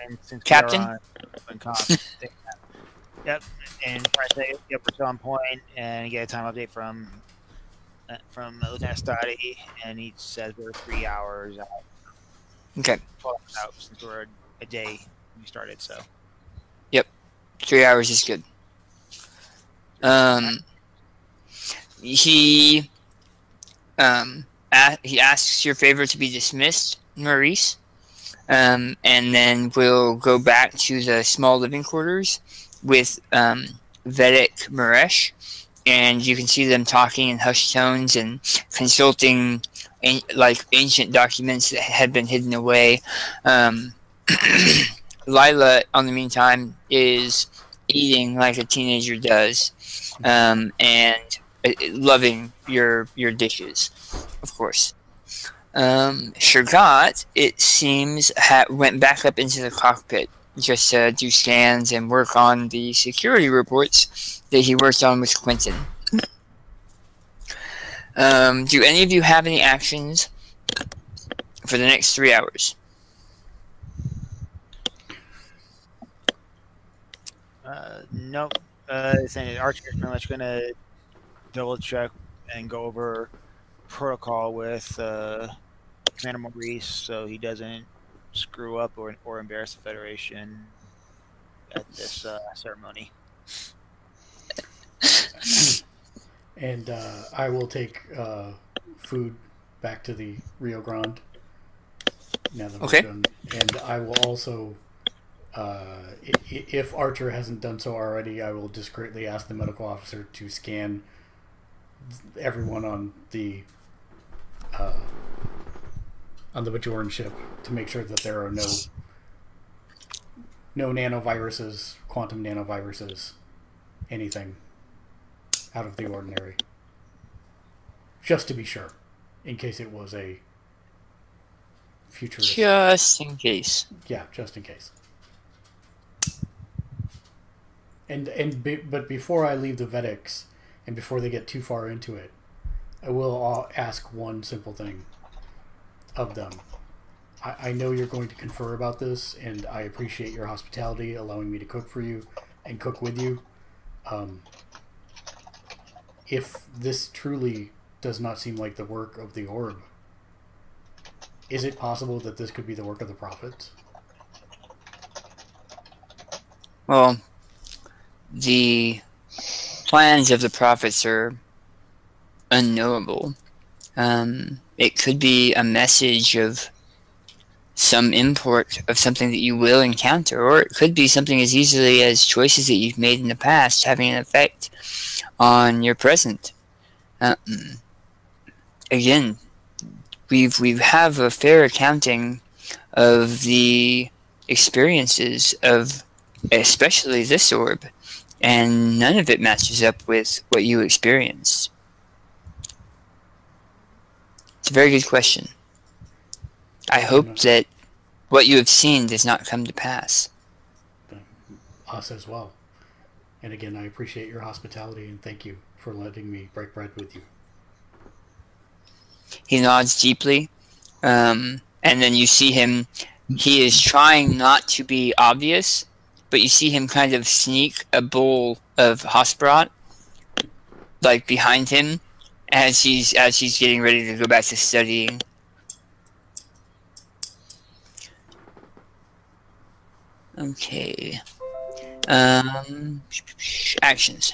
And since Captain? we are on yep, and yep, we're still on point, and get a time update from Lieutenant Stoddy, and he says we're 3 hours out. Okay. 12 hours out since we're a day when we started, so. Yep. 3 hours is good. He asks your favor to be dismissed, Maurice, and then we'll go back to the small living quarters with Vedic Maresh, and you can see them talking in hushed tones and consulting like ancient documents that had been hidden away. Lila, on the meantime, is eating like a teenager does, and loving your dishes, of course. Shergat, it seems, went back up into the cockpit just to do scans and work on the security reports that he worked on with Quentin. Do any of you have any actions for the next 3 hours? Nope. Saying Archer's pretty much going to double check and go over protocol with Commander Maurice so he doesn't screw up or embarrass the Federation at this ceremony. And I will take food back to the Rio Grande. Now that Okay. we're done. And I will also, if Archer hasn't done so already, I will discreetly ask the medical officer to scan everyone on the Bajoran ship to make sure that there are no nanoviruses, quantum nanoviruses, anything out of the ordinary. Just to be sure, in case it was a futurist. Just in case. Yeah, just in case. But before I leave the Vedics, and before they get too far into it, I will ask one simple thing of them. I know you're going to confer about this, and I appreciate your hospitality, allowing me to cook for you and cook with you. If this truly does not seem like the work of the Orb, is it possible that this could be the work of the Prophets? Well, the plans of the Prophets are unknowable. It could be a message of some import of something that you will encounter, or it could be something as easily as choices that you've made in the past having an effect on your present. Again, we have a fair accounting of the experiences of especially this orb, and none of it matches up with what you experienced. It's a very good question. I hope that what you have seen does not come to pass. Us as well. And again, I appreciate your hospitality and thank you for letting me break bread with you. He nods deeply, and then you see him, he is trying not to be obvious, but you see him kind of sneak a bowl of Hosprat, like behind him, as he's getting ready to go back to studying. Okay. Actions.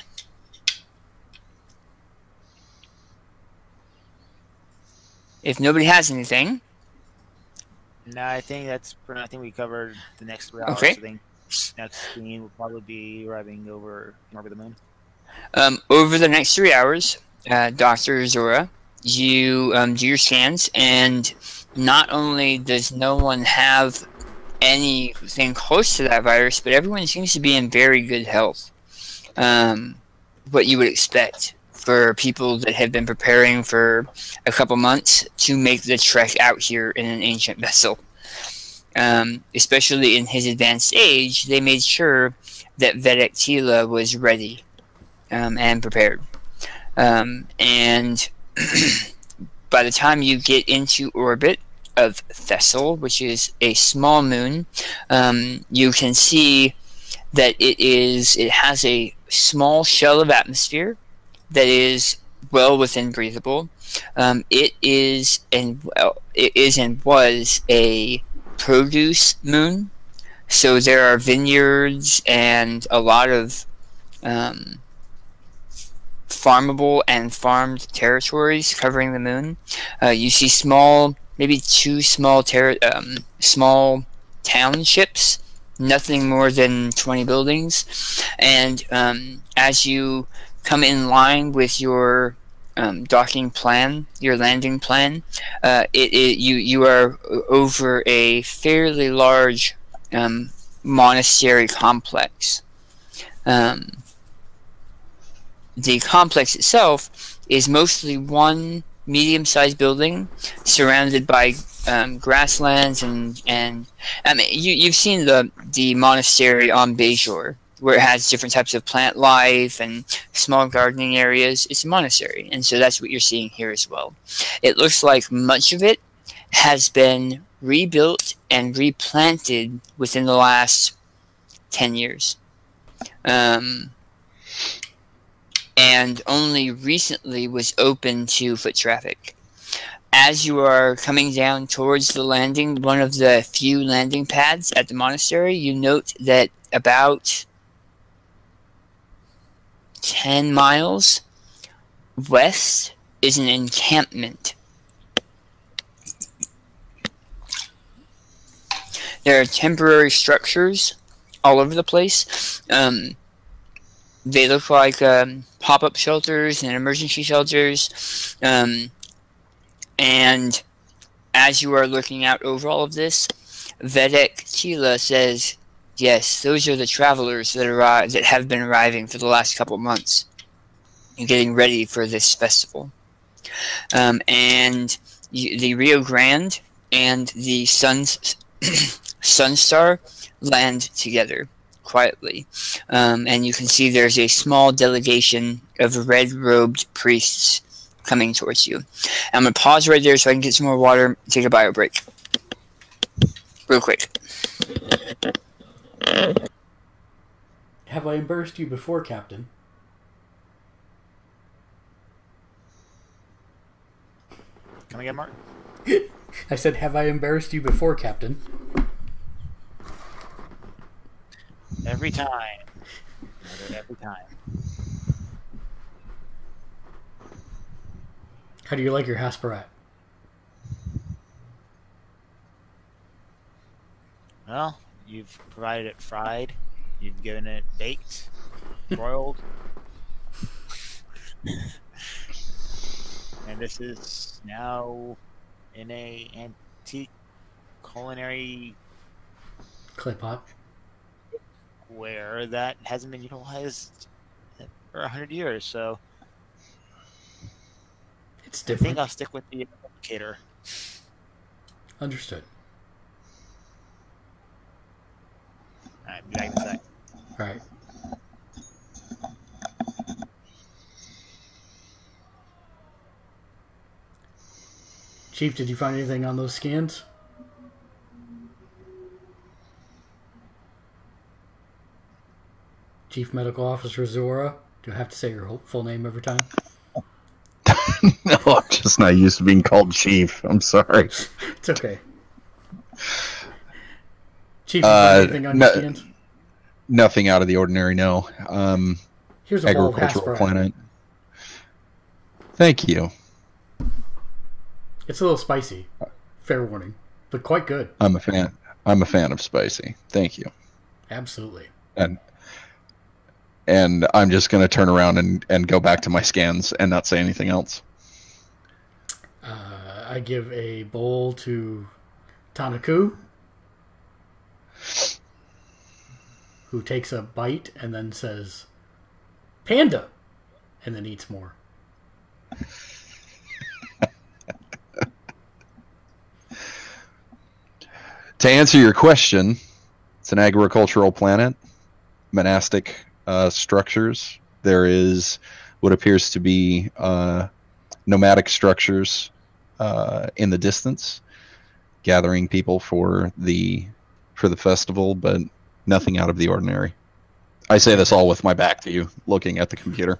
If nobody has anything. No, I think I think we covered the next 3 hours. Okay. I think next scene will probably be arriving over the moon. Over the next 3 hours, Dr. Zora, you do your scans, and not only does no one have anything close to that virus, but everyone seems to be in very good health. What you would expect for people that have been preparing for a couple months to make the trek out here in an ancient vessel. Especially in his advanced age, they made sure that Vedek Tila was ready and prepared. And by the time you get into orbit of Thessal, which is a small moon, you can see that it has a small shell of atmosphere that is well within breathable. It is and was a produce moon, so there are vineyards and a lot of farmable and farmed territories covering the moon. You see maybe two small townships, nothing more than 20 buildings. And as you come in line with your docking plan, your landing plan, you are over a fairly large monastery complex. The complex itself is mostly one medium-sized building surrounded by grasslands and I mean, you've seen the monastery on Bejor, where it has different types of plant life and small gardening areas. It's a monastery, and so that's what you're seeing here as well. It looks like much of it has been rebuilt and replanted within the last 10 years. And only recently was open to foot traffic. As you are coming down towards the landing, one of the few landing pads at the monastery, you note that about 10 miles west is an encampment. There are temporary structures all over the place. They look like pop-up shelters and emergency shelters. And as you are looking out over all of this, Vedek Tila says, yes, those are the travelers that have been arriving for the last couple of months and getting ready for this festival. And the Rio Grande and the Sunstar land together quietly. And you can see there's a small delegation of red-robed priests coming towards you. I'm going to pause right there so I can get some more water, take a bio break. Real quick. Have I embarrassed you before, Captain? Come again, Mark? I said, have I embarrassed you before, Captain? Every time. Every time. How do you like your Hasperat? Well, you've provided it fried. You've given it baked, broiled. And this is now in a antique culinary Clay pot. where that hasn't been utilized for 100 years, so It's I different. think I'll stick with the indicator. Understood. Alright, be back in a sec. Right. Chief, did you find anything on those scans? Chief Medical Officer Zora? Do I have to say your full name every time? No, I'm just not used to being called Chief. I'm sorry. It's okay. Chief, did you find anything on your scans? Nothing out of the ordinary, no. Here's a bowl of Agricultural Hasperat. planet. Thank you. It's a little spicy. Fair warning. But quite good. I'm a fan. I'm a fan of spicy. Thank you. Absolutely. and I'm just going to turn around and go back to my scans and not say anything else. I give a bowl to Tanaku, who takes a bite and then says, "Panda," and then eats more. To answer your question, it's an agricultural planet, monastic structures. There is what appears to be nomadic structures in the distance, gathering people for the festival, but nothing out of the ordinary. I say this all with my back to you, looking at the computer.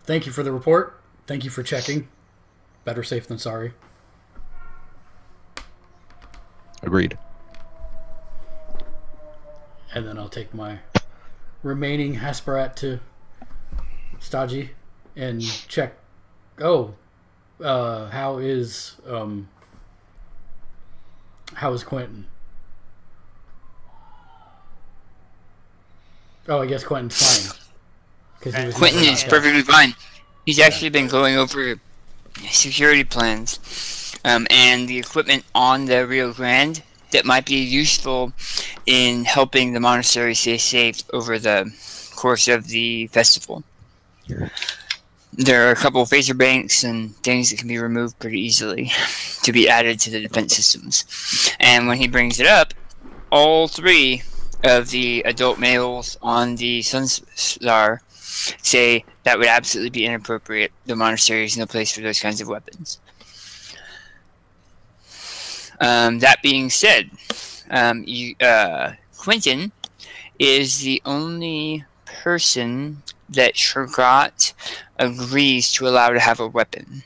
Thank you for the report. Thank you for checking. Better safe than sorry. Agreed. And then I'll take my remaining Hasperat to Stodgy and check. Oh, how is Quentin? Oh, I guess Quentin's fine. Quentin is perfectly fine. He's actually been going over security plans and the equipment on the Rio Grande that might be useful in helping the monastery stay safe over the course of the festival. There are a couple of phaser banks and things that can be removed pretty easily to be added to the defense systems. And when he brings it up, all three of the adult males on the Sunstar say that would absolutely be inappropriate. The monastery is no place for those kinds of weapons. That being said, Quentin is the only person that Shergot agrees to allow to have a weapon,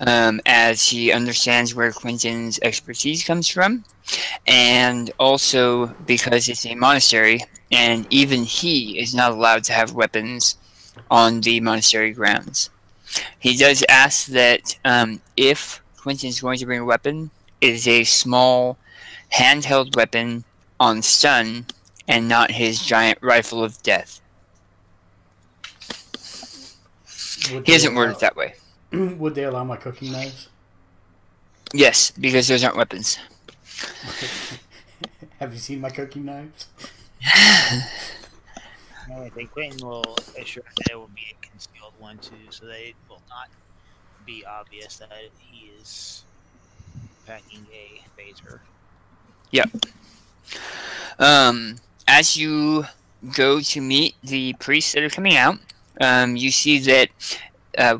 as he understands where Quentin's expertise comes from, and also because it's a monastery, and even he is not allowed to have weapons on the monastery grounds. He does ask that if Quentin's going to bring a weapon, it is a small handheld weapon on stun and not his giant rifle of death. He hasn't worded it that way. Would they allow my cooking knives? Yes, because those aren't weapons. Have you seen my cooking knives? No, I think Quentin will assure that it will be a concealed one too, so that it will not be obvious that he is packing a phaser. Yep. As you go to meet the priests that are coming out, you see that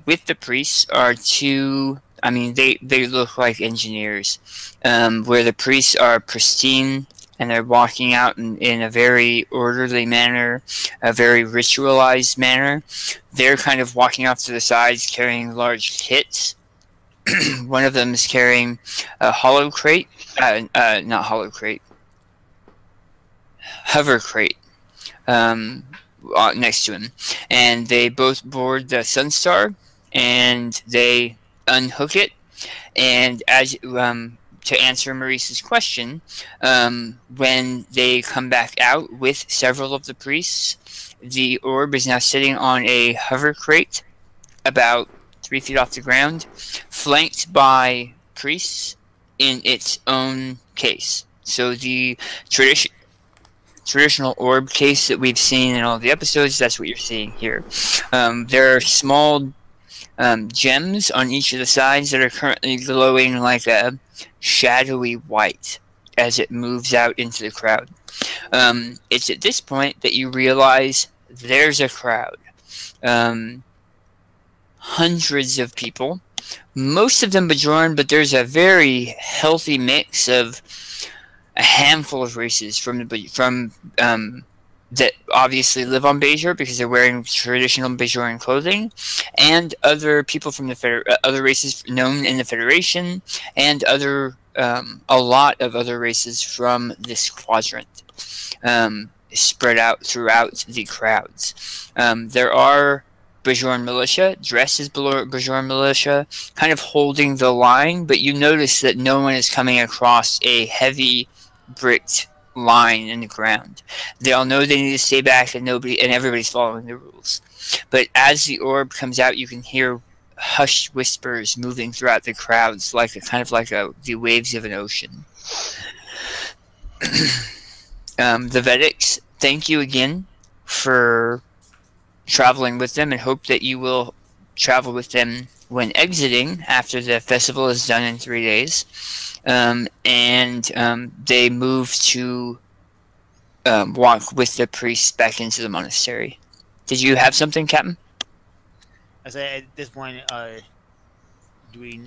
with the priests are two, I mean, they look like engineers, where the priests are pristine and they're walking out in a very orderly manner, a very ritualized manner. They're kind of walking off to the sides carrying large kits. One of them is carrying a hollow crate, not hollow crate, hover crate, next to him. And they both board the Sunstar, and they unhook it. And as to answer Maurice's question, when they come back out with several of the priests, the orb is now sitting on a hover crate about 3 feet off the ground, flanked by priests in its own case. So the traditional orb case that we've seen in all the episodes, that's what you're seeing here. There are small gems on each of the sides that are currently glowing like a shadowy white as it moves out into the crowd. It's at this point that you realize there's a crowd. Hundreds of people, most of them Bajoran, but there's a very healthy mix of a handful of races from that obviously live on Bajor because they're wearing traditional Bajoran clothing, and other people from the other races known in the Federation, and other a lot of other races from this quadrant spread out throughout the crowds. There are Bajoran militia, dressed as Bajoran militia, kind of holding the line, but you notice that no one is coming across a heavy bricked line in the ground. They all know they need to stay back, and everybody's following the rules. But as the orb comes out, you can hear hushed whispers moving throughout the crowds, like the waves of an ocean. The Vedics thank you again for traveling with them, and hope that you will travel with them when exiting after the festival is done in 3 days. They move to walk with the priests back into the monastery. Did you have something, Captain? I say at this point, do we,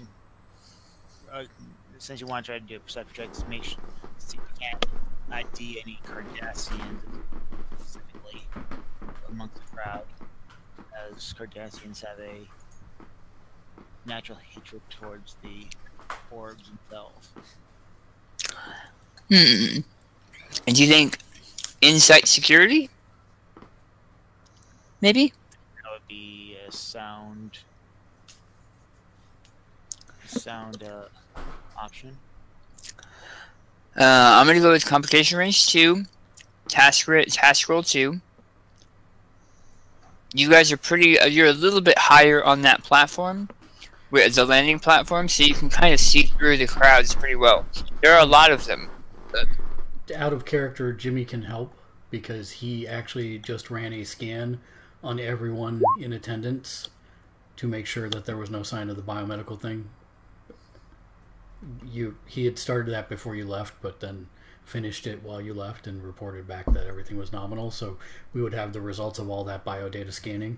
since you want to try to do a perception check, to make sure you can't ID any Cardassians specifically amongst the crowd, as Cardassians have a natural hatred towards the orbs themselves. And do you think insight security? Maybe? That would be a sound option. I'm going to go with complication range 2, task roll 2. You guys are you're a little bit higher on that platform, with the landing platform, so you can kind of see through the crowds pretty well. There are a lot of them. Out of character, Jimmy can help because he actually just ran a scan on everyone in attendance to make sure that there was no sign of the biomedical thing. He had started that before you left, but then finished it while you left and reported back that everything was nominal, so we would have the results of all that biodata scanning.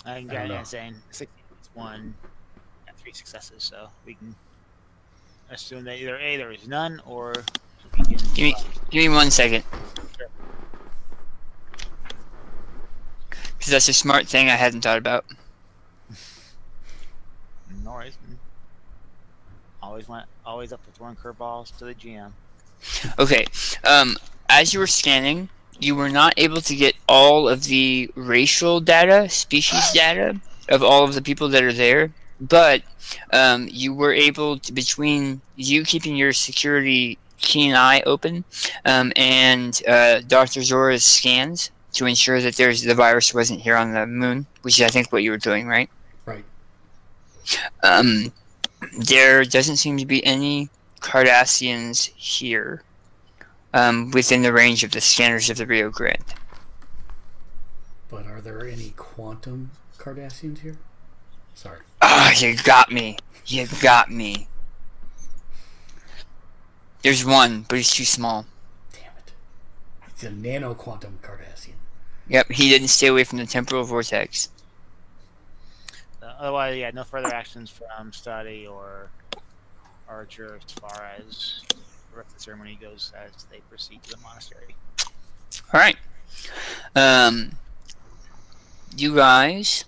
I can get it saying 6 1 and 3 successes, so we can assume that either A, there is none, or we can... Give me 1 second. Sure. Because that's a smart thing I hadn't thought about. No worries. Always up to throwing curveballs to the GM. Okay. As you were scanning, you were not able to get all of the racial data, species data of all of the people that are there, but you were able to, between you keeping your security keen eye open and Dr. Zora's scans to ensure that the virus wasn't here on the moon, which is I think what you were doing, right? Right. There doesn't seem to be any Cardassians here within the range of the scanners of the Rio Grande. But are there any quantum Cardassians here? Sorry. Ah, you got me. You got me. There's one, but he's too small. Damn it. He's a nano-quantum Cardassian. Yep, he didn't stay away from the temporal vortex. Otherwise, yeah, no further actions from Study or Archer as far as the rest of the ceremony goes as they proceed to the monastery. Alright. You guys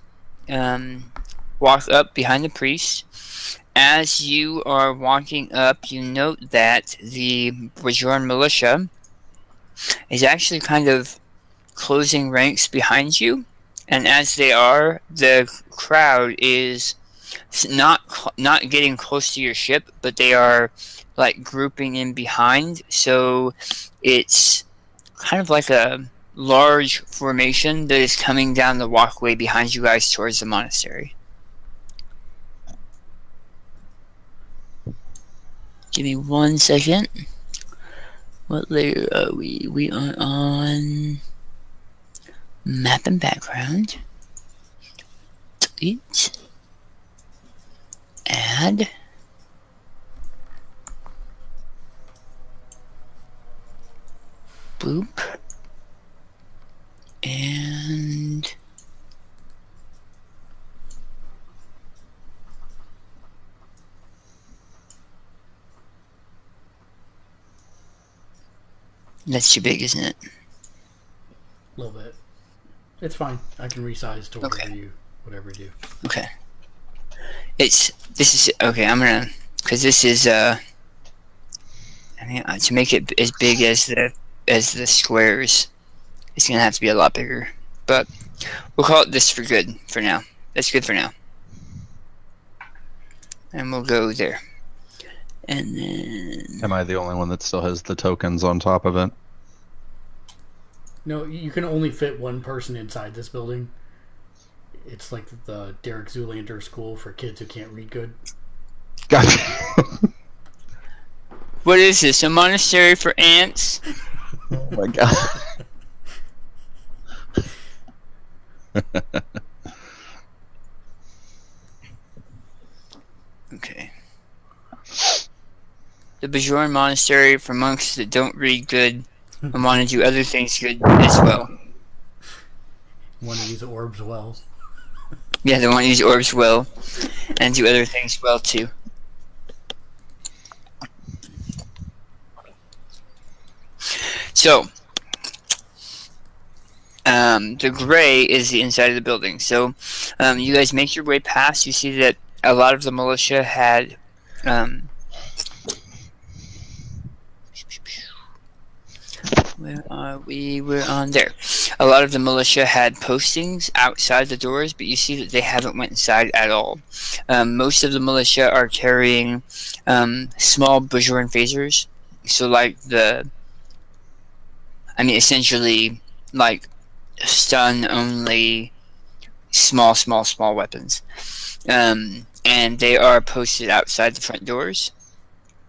walk up behind the priest. As you are walking up, you note that the Bajoran militia is actually kind of closing ranks behind you. And as they are, the crowd is not getting close to your ship, but they are like grouping in behind. So it's kind of like a large formation that is coming down the walkway behind you guys towards the monastery. Give me 1 second. What layer are we? We are on map and background. Delete. Add. Boop. And that's too big, isn't it? A little bit. It's fine. I can resize to whatever you do. Okay. This is okay. I'm gonna, because this is I mean, to make it as big as the squares, it's gonna have to be a lot bigger. But we'll call it this for good for now. That's good for now. And we'll go there. And then... Am I the only one that still has the tokens on top of it? No, you can only fit one person inside this building. It's like the Derek Zoolander school for kids who can't read good. Gotcha. What is this? A monastery for ants? Oh my god. Okay. The Bajoran Monastery for monks that don't read good and want to do other things good as well. Want to use orbs well. Yeah, they want to use orbs well and do other things well too. So, the gray is the inside of the building. So, you guys make your way past. You see that a lot of the militia had... where are we? We're on there. A lot of the militia had postings outside the doors, but you see that they haven't went inside at all. Most of the militia are carrying small Bajoran phasers. So like essentially like stun only small weapons. And they are posted outside the front doors.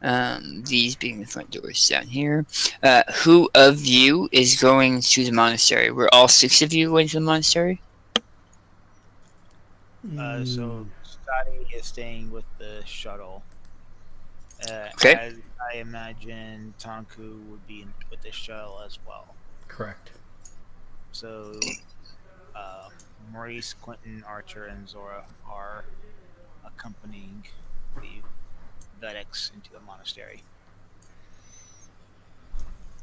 These being the front doors down here. Who of you is going to the monastery? We're all 6 of you going to the monastery? So Scotty is staying with the shuttle. Okay. As I imagine Tonku would be with the shuttle as well. Correct. So Maurice, Quentin, Archer, and Zora are accompanying the Vedics into the monastery.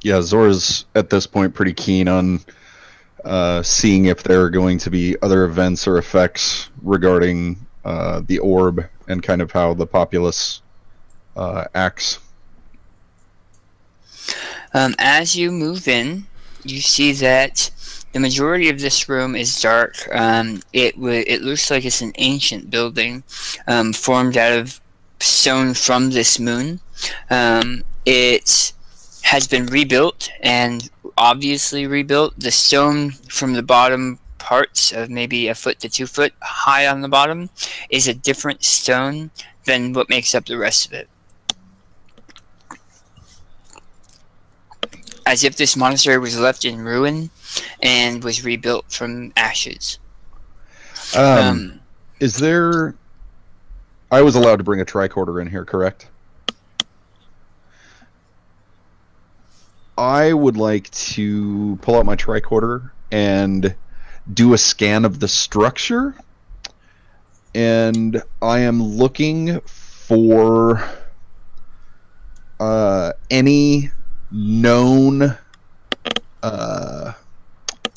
Yeah, Zora's at this point pretty keen on seeing if there are going to be other events or effects regarding the orb and kind of how the populace acts. As you move in, you see that the majority of this room is dark. It looks like it's an ancient building formed out of stone from this moon. It has been rebuilt, and obviously rebuilt. The stone from the bottom parts of maybe 1 foot to 2 foot high on the bottom is a different stone than what makes up the rest of it. As if this monastery was left in ruin and was rebuilt from ashes. Is there... I was allowed to bring a tricorder in here, correct? I would like to pull out my tricorder and do a scan of the structure. And I am looking for any known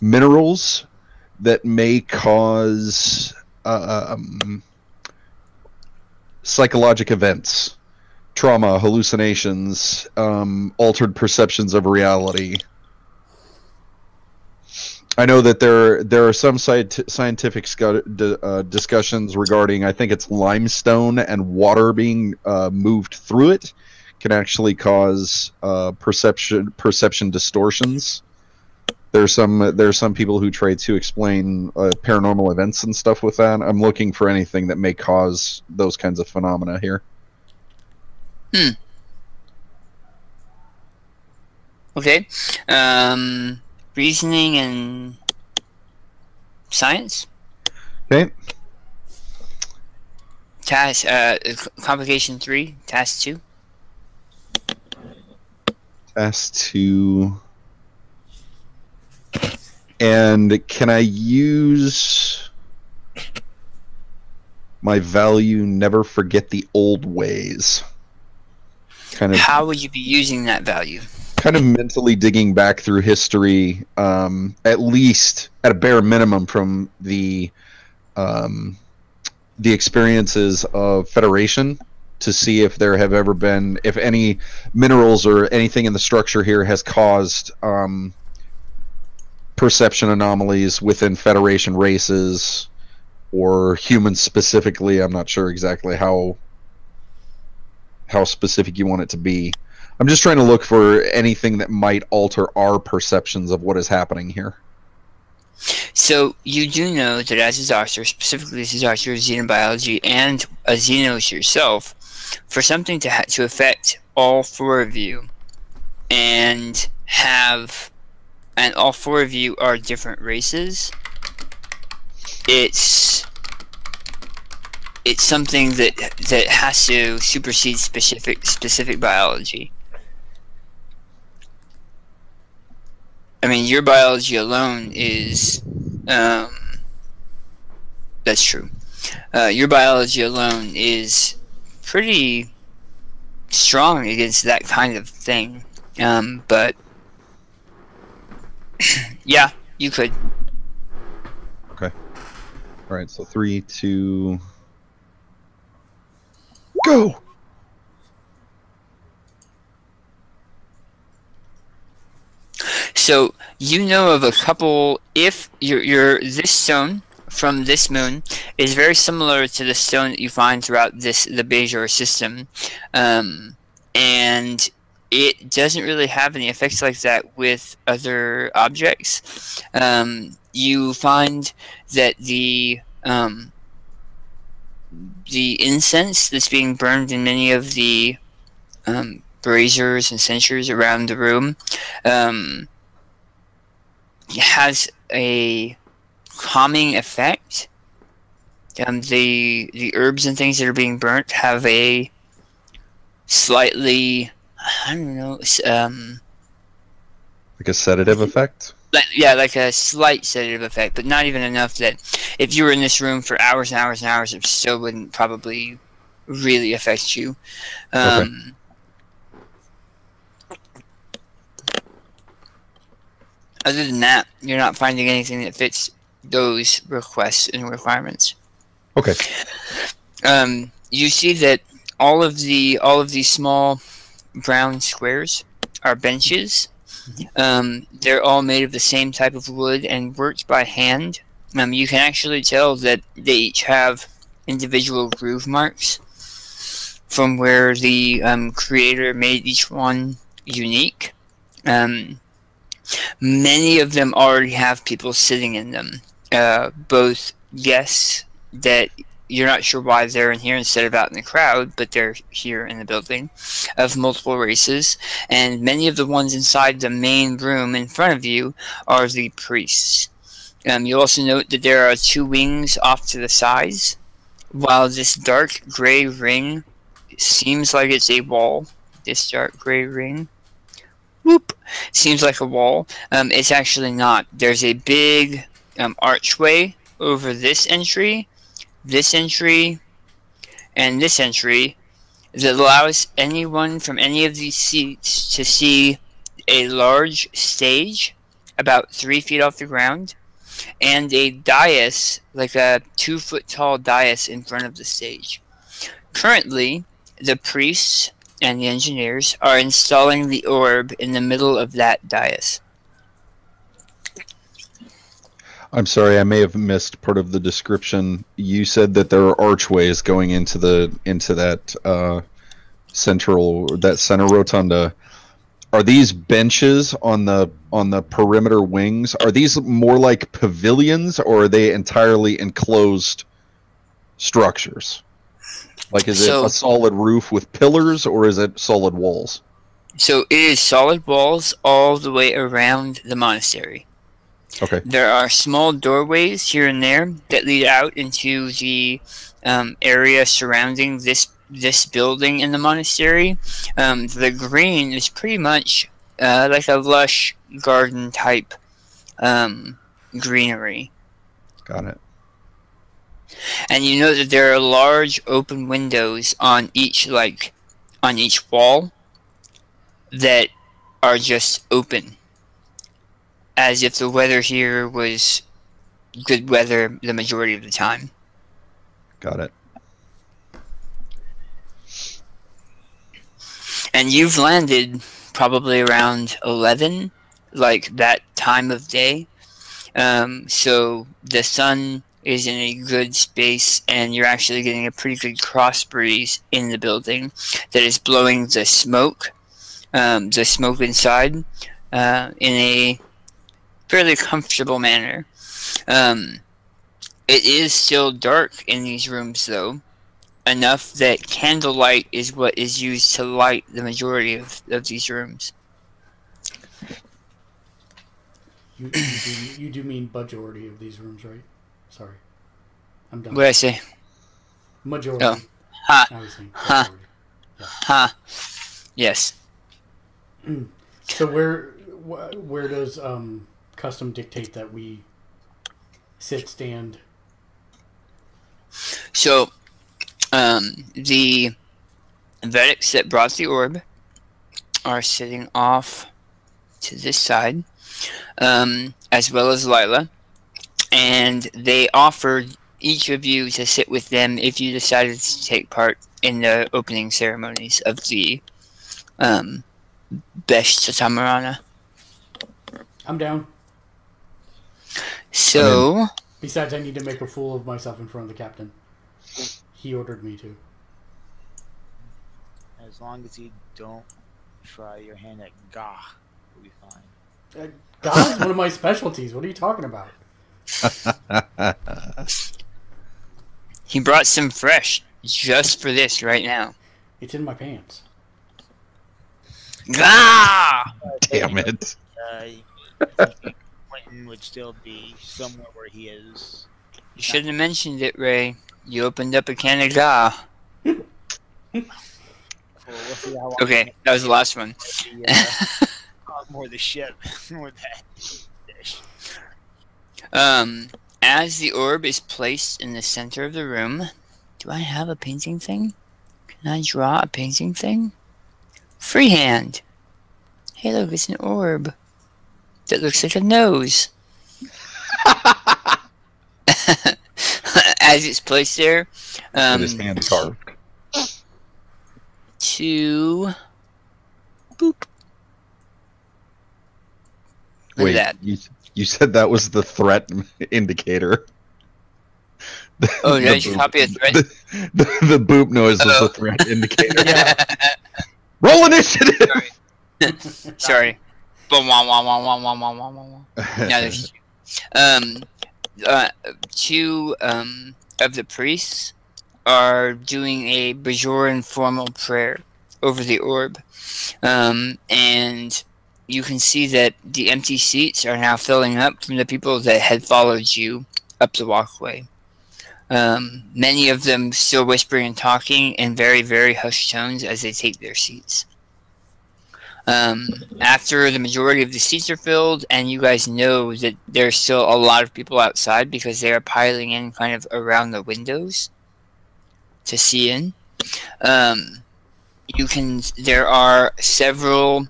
minerals that may cause psychologic events, trauma, hallucinations, altered perceptions of reality. I know that there are some scientific discussions regarding, I think it's limestone and water being moved through it can actually cause perception distortions. There's some people who try to explain paranormal events and stuff with that. I'm looking for anything that may cause those kinds of phenomena here. Okay. Reasoning and science. Okay. Task complication 3, task 2. Task 2. And can I use my value never forget the old ways? Kind of. How would you be using that value? Kind of mentally digging back through history, at least at a bare minimum from the experiences of Federation, to see if there have ever been, if any minerals or anything in the structure here has caused perception anomalies within Federation races or humans specifically. I'm not sure exactly how how specific you want it to be. I'm just trying to look for anything that might alter our perceptions of what is happening here. So you do know that as a doctor, specifically as a doctor of xenobiology and a xenos yourself, for something to affect all four of you, and all four of you are different races, it's something that has to supersede specific biology. I mean, your biology alone is that's true. Your biology alone is pretty strong against that kind of thing. But yeah, you could. Okay. All right. So 3, 2, go. So you know of a couple. If this stone from this moon is very similar to the stone that you find throughout the Bajor system, and it doesn't really have any effects like that with other objects. You find that the incense that's being burned in many of the braziers and censers around the room has a calming effect. The herbs and things that are being burnt have a slightly, I don't know, like a sedative effect? Like a slight sedative effect, but not even enough that if you were in this room for hours and hours and hours, it still wouldn't probably really affect you. Okay. Other than that, you're not finding anything that fits those requests and requirements. Okay. You see that all of these small brown squares are benches. They're all made of the same type of wood and worked by hand. You can actually tell that they each have individual groove marks from where the creator made each one unique. Many of them already have people sitting in them. Both guests that you're not sure why they're in here instead of out in the crowd, but they're here in the building, of multiple races. And many of the ones inside the main room in front of you are the priests. You'll also note that there are 2 wings off to the sides, while this dark gray ring seems like it's a wall. This dark gray ring, whoop, seems like a wall. It's actually not. There's a big archway over this entry, and this entry that allows anyone from any of these seats to see a large stage about 3 feet off the ground, and a dais, like a 2-foot tall dais in front of the stage. Currently, the priests and the engineers are installing the orb in the middle of that dais. I'm sorry, I may have missed part of the description. You said that there are archways going into that center rotunda. Are these benches on the perimeter wings? Are these more like pavilions, or are they entirely enclosed structures? Like, is it a solid roof with pillars, or is it solid walls? So it is solid walls all the way around the monastery. Okay. There are small doorways here and there that lead out into the area surrounding this building in the monastery. The green is pretty much like a lush garden type greenery. Got it. And you know that there are large open windows on each wall that are just open, as if the weather here was good weather the majority of the time. Got it. And you've landed probably around 11, like that time of day. So the sun is in a good space, and you're actually getting a pretty good cross breeze in the building that is blowing the smoke inside in a fairly comfortable manner. It is still dark in these rooms, though, enough that candlelight is what is used to light the majority of these rooms. You do mean majority of these rooms, right? Sorry. I'm done. What did I say? Majority. Oh. Ha. I was saying Ha. majority. Yeah. Ha. Yes. So where does custom dictate that we sit, stand? So, the Vedics that brought the orb are sitting off to this side, as well as Lila, and they offered each of you to sit with them if you decided to take part in the opening ceremonies of the Besh Tamarana. I'm down. So, Besides, I need to make a fool of myself in front of the captain. He ordered me to. As long as you don't try your hand at Gah, you'll be fine. Gah is one of my specialties. What are you talking about? he brought some fresh just for this right now. It's in my pants. Gah! Damn it. Quentin would still be somewhere where he is. You shouldn't have mentioned it, Ray. You opened up a can of Gah. We'll see how long Okay, that was the last one. More the ship. More that dish. As the orb is placed in the center of the room, do I have a painting thing? Can I draw a painting thing? Freehand. Hey, look, it's an orb that looks like a nose. As it's placed there, It is hand carved. to boop. Look Wait, at that. you said that was the threat indicator. Oh, did you copy a threat? The boop noise was the threat indicator. Roll initiative! Sorry. Now there's two of the priests are doing a Bajoran formal prayer over the orb. And you can see that the empty seats are now filling up from the people that had followed you up the walkway. Many of them still whispering and talking in very, very hushed tones as they take their seats. After the majority of the seats are filled, and you guys know that there's still a lot of people outside because they are piling in kind of around the windows to see in. There are several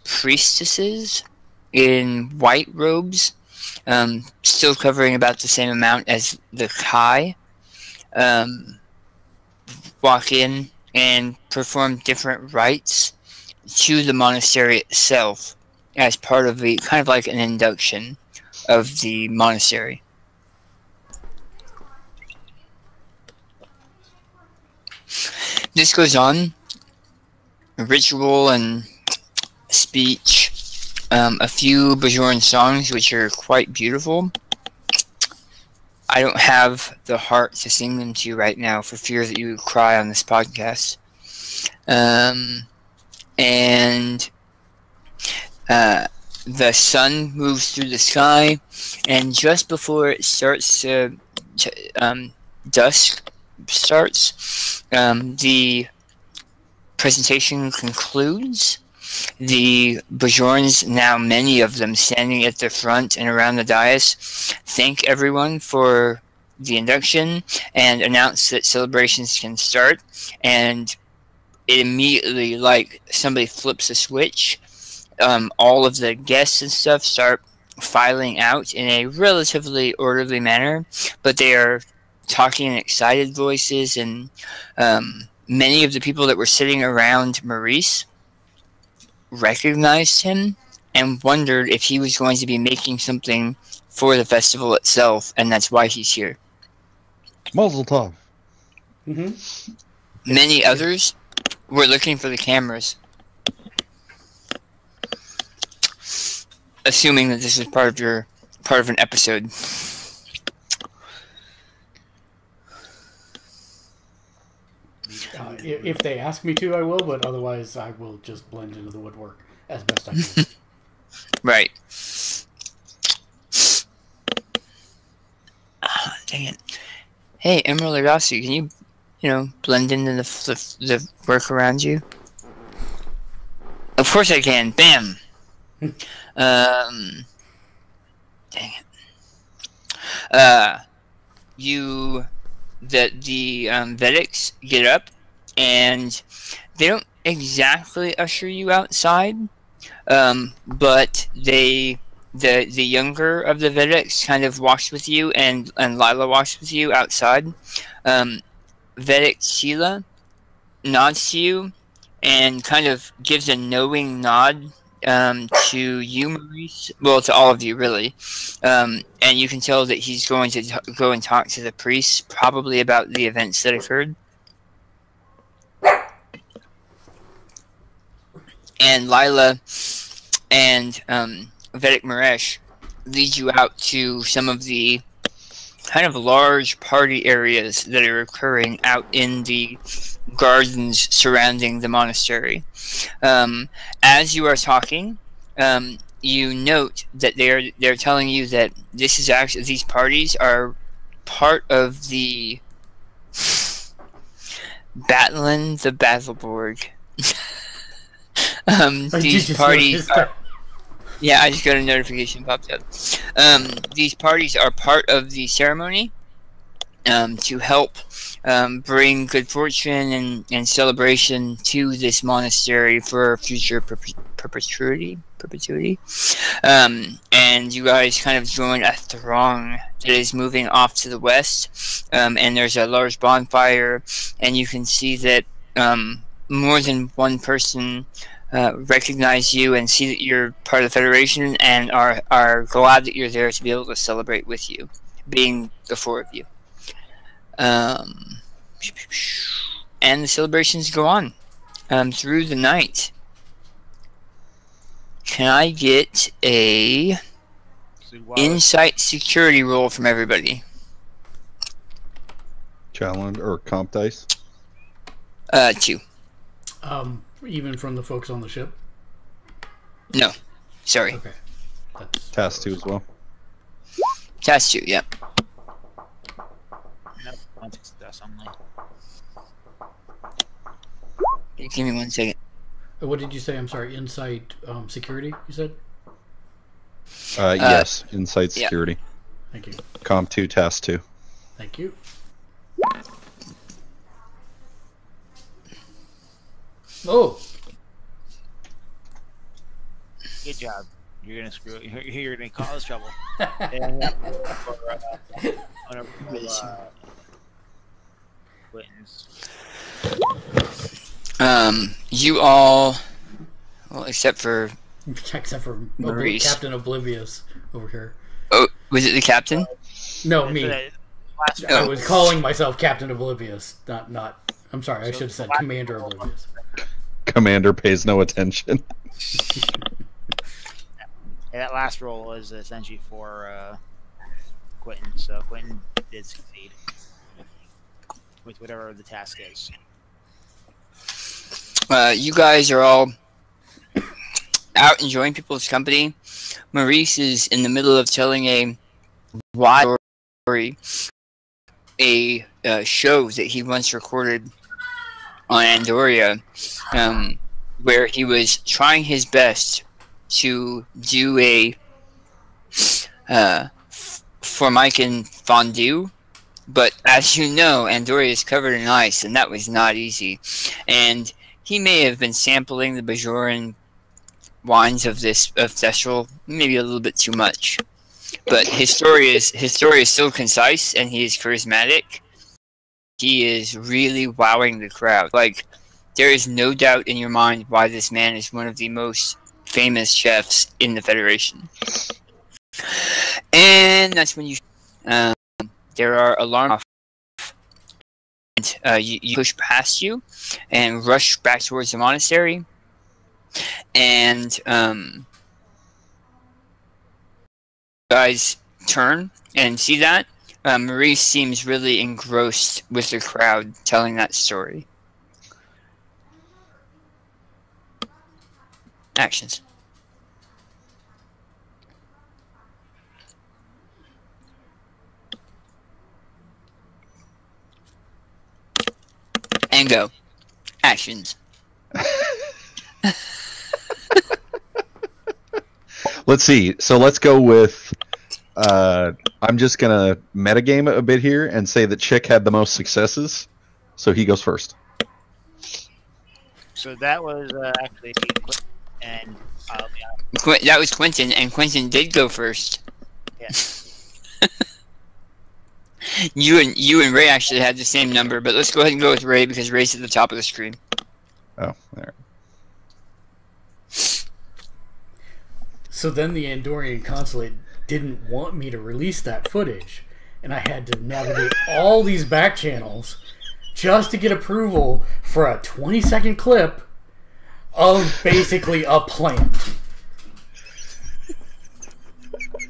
priestesses in white robes, still covering about the same amount as the Kai, walk in and perform different rites to the monastery itself as part of the kind of like an induction of the monastery. This goes on, ritual and speech, a few Bajoran songs which are quite beautiful. I don't have the heart to sing them to you right now for fear that you would cry on this podcast. And the sun moves through the sky, and just before it starts to dusk starts, the presentation concludes. The Bajorans, now many of them standing at the front and around the dais, thank everyone for the induction and announce that celebrations can start. And it immediately, like somebody flips a switch, all of the guests and stuff start filing out in a relatively orderly manner, but they are talking in excited voices, and many of the people that were sitting around Maurice recognized him and wondered if he was going to be making something for the festival itself, and that's why he's here. Mazel tov. Many others were looking for the cameras, assuming that this was part of an episode. If they ask me to, I will, but otherwise I will just blend into the woodwork as best I can. Right. Dang it. Hey, Emerald or Rossi, can you blend into the work around you? Of course I can. Bam. Dang it. The Vedics get up, and they don't exactly usher you outside, but the younger of the Vedics kind of walks with you, and Lila walks with you outside. Vedic Sheila nods to you and kind of gives a knowing nod to you, Maurice. Well, to all of you, really. And you can tell that he's going to go and talk to the priest, probably about the events that occurred. And Lila and Vedic Maresh lead you out to some of the kind of large party areas that are occurring out in the gardens surrounding the monastery. As you are talking, you note that they're telling you that this is actually, these parties are part of the Battlin, the BattleBorg. These parties are, yeah, I just got a notification popped up. These parties are part of the ceremony to help bring good fortune and celebration to this monastery for future perpetuity. And you guys kind of join a throng that is moving off to the west, and there's a large bonfire, and you can see that more than one person recognize you and see that you're part of the Federation and are glad that you're there to be able to celebrate with you, being the four of you. And the celebrations go on through the night. Can I get a insight security roll from everybody? Challenge or comp dice? 2. Even from the folks on the ship? No. Sorry. Okay. Task 2 as well. Task 2, yeah. No, success only. Give me 1 second. What did you say? I'm sorry. Insight security, you said? Yes. Insight security. Yeah. Thank you. Comp 2, task 2. Thank you. Oh. Good job. You're gonna screw it. You're gonna cause trouble. And you all, well, except for Maurice. Captain Oblivious over here. Oh, was it the captain? No, me. I was calling myself Captain Oblivious, not. I'm sorry. I should have said Commander Oblivious. Commander pays no attention. That last roll was essentially for Quentin, so Quentin did succeed with whatever the task is. You guys are all out enjoying people's company. Maurice is in the middle of telling a wild story, a show that he once recorded on Andoria, where he was trying his best to do a Formican fondue, but as you know, Andoria is covered in ice, and that was not easy. And he may have been sampling the Bajoran wines of this festival, maybe a little bit too much. But his story is still concise, and he is charismatic. He is really wowing the crowd. Like, there is no doubt in your mind why this man is one of the most famous chefs in the Federation. And that's when you there are alarm off you push past you and rush back towards the monastery. And guys turn and see that. Maurice seems really engrossed with the crowd telling that story. Actions. And go. Actions. Let's see. So let's go with... I'm just going to metagame a bit here and say that Chick had the most successes. So he goes first. So that was actually Quentin, and That was Quentin, and Quentin did go first. Yeah. You and Ray actually had the same number, but let's go ahead and go with Ray because Ray's at the top of the screen. Oh, there. So then the Andorian consulate didn't want me to release that footage, and I had to navigate all these back channels just to get approval for a 20-second clip of basically a plant.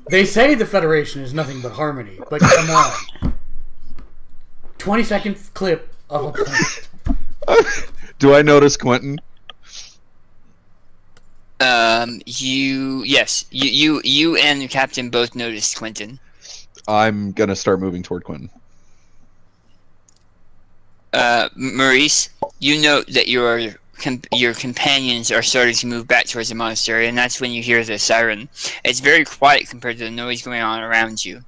They say the Federation is nothing but harmony, but come on. 20-second clip of a plant. Do I notice Quentin? Yes, you and the captain both noticed Quentin. I'm gonna start moving toward Quentin. Maurice, you note that your companions are starting to move back towards the monastery, and that's when you hear the siren. It's very quiet compared to the noise going on around you.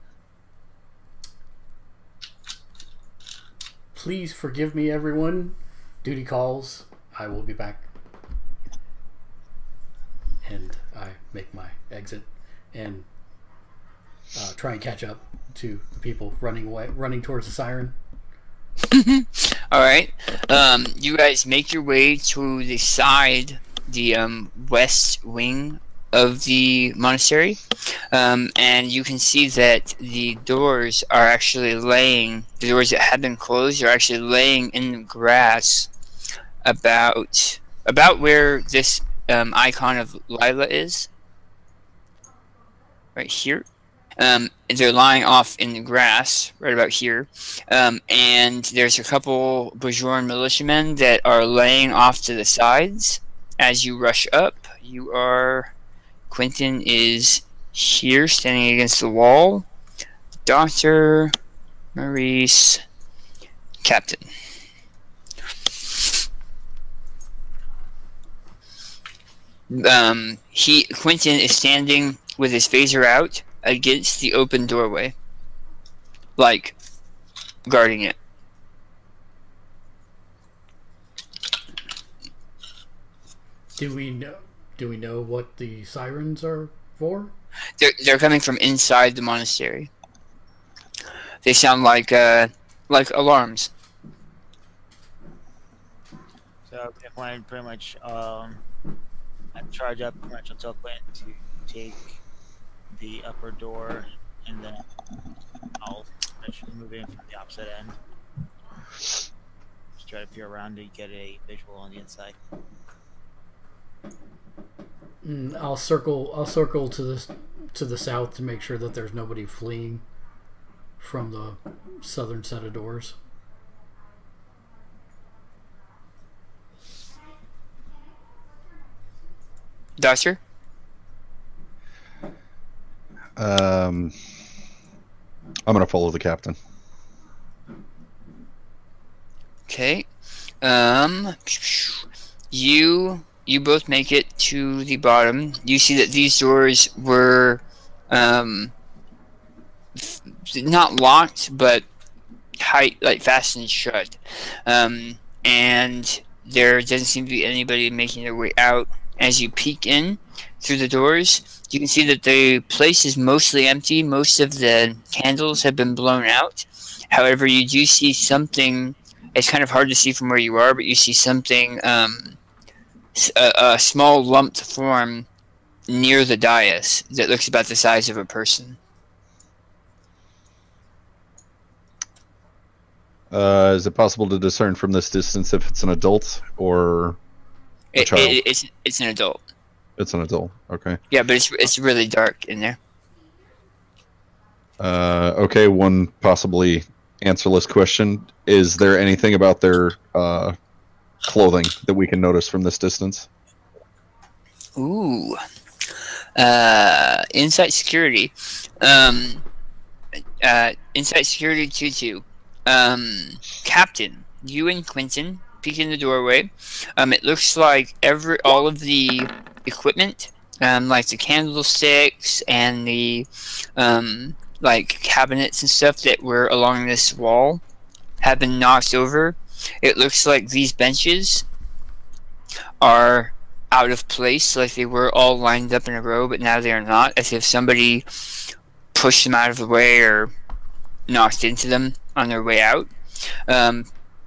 Please forgive me, everyone. Duty calls. I will be back. And I make my exit and try and catch up to the people running towards the siren. All right. You guys make your way to the side, the west wing of the monastery, and you can see that the doors are actually laying. The doors that have been closed are actually laying in the grass, about where this icon of Lila is, right here. They're lying off in the grass, right about here. And there's a couple Bajoran militiamen that are laying off to the sides. As you rush up, Quentin is here, standing against the wall. Doctor, Maurice, Captain. Quentin is standing with his phaser out against the open doorway, like guarding it. Do we know what the sirens are for? They're coming from inside the monastery. They sound like alarms. So Quentin pretty much I charge up pretty much until Quentin to take the upper door, and then I'll move in from the opposite end. Just try to peer around to get a visual on the inside. I'll circle to the south to make sure that there's nobody fleeing from the southern set of doors. Doctor? I'm gonna follow the captain. Okay. You both make it to the bottom. You see that these doors were not locked, but fastened shut. And there doesn't seem to be anybody making their way out. As you peek in through the doors, you can see that the place is mostly empty. Most of the candles have been blown out. However, you do see something. It's kind of hard to see from where you are, but you see something, a small lumped form near the dais that looks about the size of a person. Is it possible to discern from this distance if it's an adult or a child? It's an adult. It's an adult. Okay. Yeah, but it's really dark in there. Okay, one possibly answerless question. Is there anything about their clothing that we can notice from this distance? Ooh. Insight security. Insight security 2-2. Captain, you and Quentin peek in the doorway. It looks like all of the equipment, like the candlesticks and the like cabinets and stuff that were along this wall, have been knocked over. It looks like these benches are out of place, like they were all lined up in a row, but now they are not, as if somebody pushed them out of the way or knocked into them on their way out.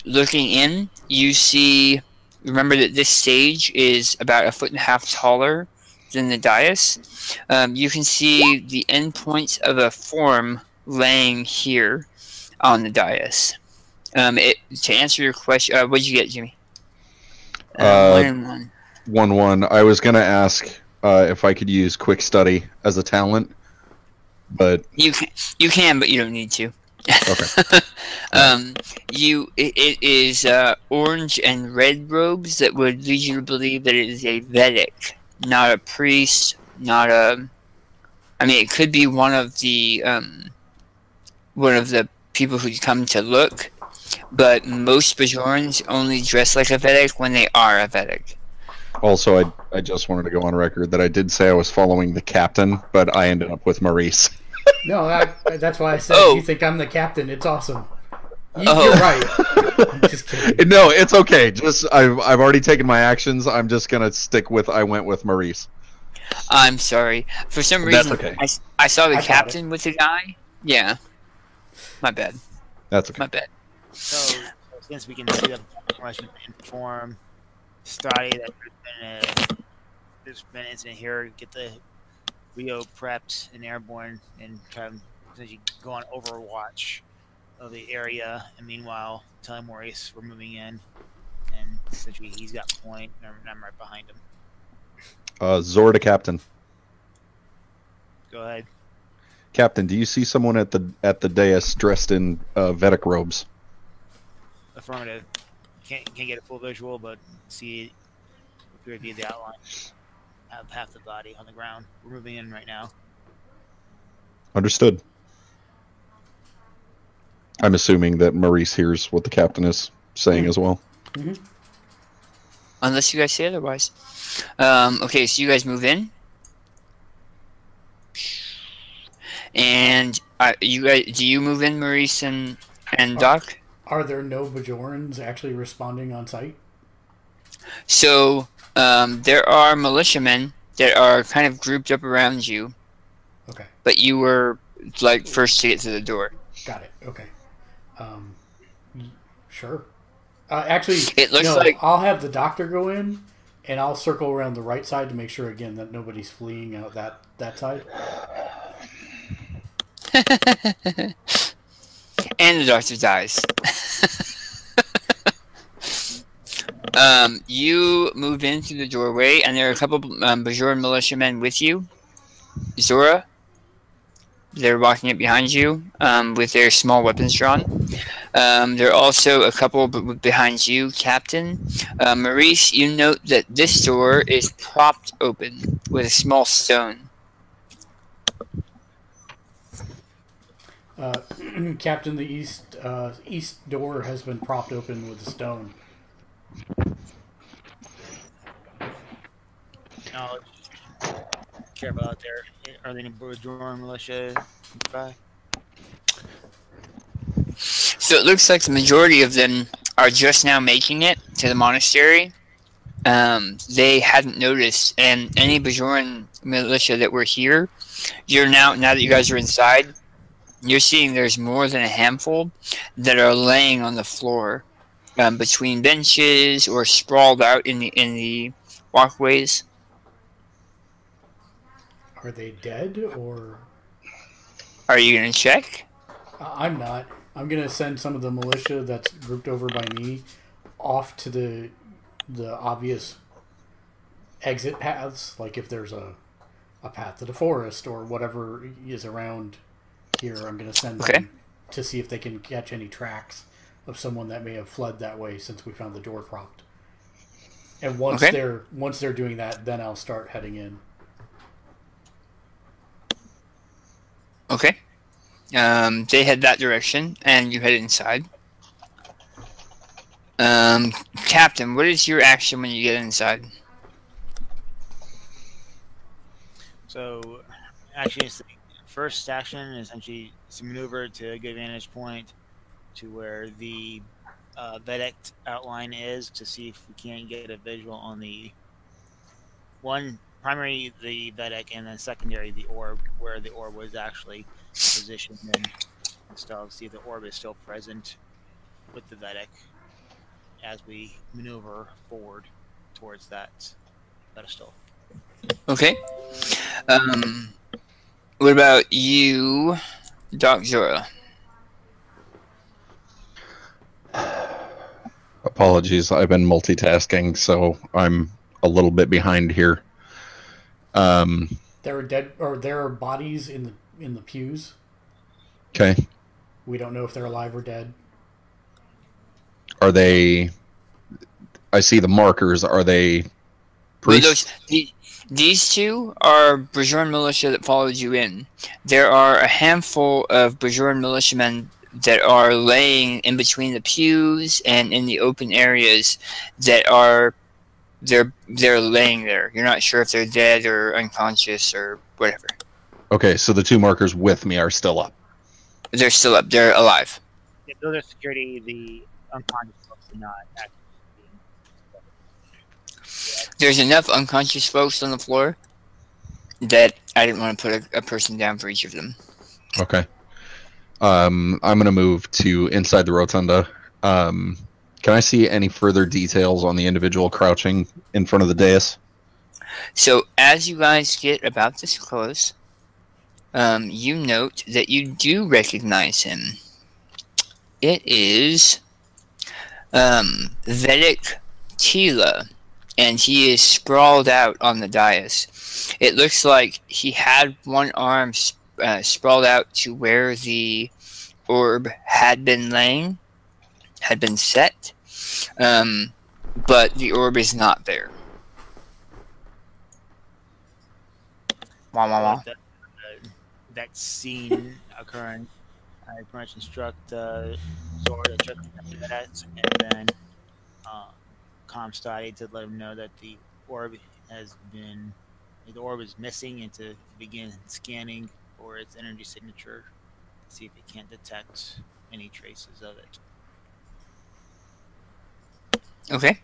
Looking in, you see, remember that this stage is about 1.5 feet taller than the dais. You can see the endpoints of a form laying here on the dais. To answer your question, what did you get, Jimmy? 1 and 1. 1-1. I was gonna ask if I could use quick study as a talent, but you can, but you don't need to. Okay. It is orange and red robes that would lead you to believe that it is a Vedic, not a priest, not a. I mean, it could be one of the people who come to look, but most Bajorans only dress like a Vedic when they are a Vedic. Also, I just wanted to go on record that I did say I was following the captain, but I ended up with Maurice. No, that's why I said you think I'm the captain. It's awesome. You're right. I'm just kidding. No, it's okay. Just I've already taken my actions. I'm just gonna stick with I went with Maurice. I'm sorry. For some reason, That's okay. I saw the captain with the guy. Yeah. My bad. That's okay. My bad. So since we can see the question inform Strati that there's been an incident here, get the Rio prepped and airborne and try to essentially go on overwatch of the area, and meanwhile tell Maurice we're moving in, and essentially he's got point and I'm right behind him. Zora to captain. Go ahead. Captain, do you see someone at the dais dressed in Vedic robes? Affirmative. Can't get a full visual, but see appear to be the outline. Have half the body on the ground. We're moving in right now. Understood. I'm assuming that Maurice hears what the captain is saying as well. Mm-hmm. Unless you guys say otherwise. Okay, so you guys move in. And do you move in, Maurice and Doc? Are there no Bajorans actually responding on site? So there are militiamen that are kind of grouped up around you. Okay. But you were like first to get to the door. Got it. Okay. Sure. Actually, it looks like I'll have the doctor go in, and I'll circle around the right side to make sure again that nobody's fleeing out that side. And the doctor dies. You move in through the doorway, and there are a couple Bajoran militiamen with you. Zora, they're walking up behind you with their small weapons drawn. There are also a couple behind you, Captain. Maurice, you note that this door is propped open with a small stone. Captain, the east door has been propped open with a stone. No, careful out there. Are there any Bajoran militia nearby? So it looks like the majority of them are just now making it to the monastery. They hadn't noticed, and any Bajoran militia that were here, now that you guys are inside, you're seeing there's more than a handful that are laying on the floor between benches or sprawled out in the walkways. Are they dead, or are you gonna check? I'm not. I'm gonna send some of the militia that's grouped over by me off to the obvious exit paths. Like if there's a path to the forest or whatever is around here, I'm gonna send them to see if they can catch any tracks of someone that may have fled that way since we found the door propped. And once they're doing that, then I'll start heading in. Okay. They head that direction, and you head inside. Captain, what is your action when you get inside? So, actually, it's the first action is essentially to maneuver to a good vantage point to where the Vedic outline is to see if we can't get a visual on the one primary, the Vedic, and then secondary, the orb, where the orb was actually positioned in. And still see if the orb is still present with the Vedic as we maneuver forward towards that pedestal. Okay. What about you, Doc Zora? Apologies, I've been multitasking, so I'm a little bit behind here. There are bodies in the pews. Okay. We don't know if they're alive or dead. Are they? I see the markers. Are they priests? These two are Bajoran militia that followed you in. There are a handful of Bajoran militiamen that are laying in between the pews and in the open areas that are they're laying there. You're not sure if they're dead or unconscious or whatever. Okay, so the two markers with me are still up. They're still up. They're alive. Yeah, those are security. The unconscious folks are not active. There's enough unconscious folks on the floor that I didn't want to put a person down for each of them. Okay. I'm going to move to inside the rotunda. Can I see any further details on the individual crouching in front of the dais? So as you guys get about this close, you note that you do recognize him. It is Vedic Tila, and he is sprawled out on the dais. It looks like he had one arm sprawled out to where the orb had been laying, had been set, but the orb is not there. Wah, wah, wah. That scene occurring, I pretty much instruct Zora to check that, and then Comstock to let him know that the orb is missing, and to begin scanning for its energy signature, see if it can't detect any traces of it. Okay.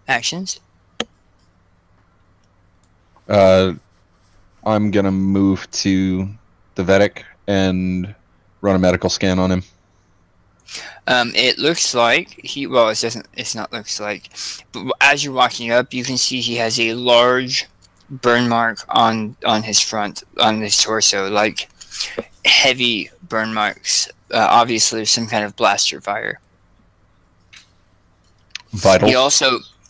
Actions. I'm gonna move to the Vedic and run a medical scan on him. It looks like it's not looks like, but as you're walking up, you can see he has a large burn mark on his torso, like heavy burn marks. Obviously, there's some kind of blaster fire. Vital.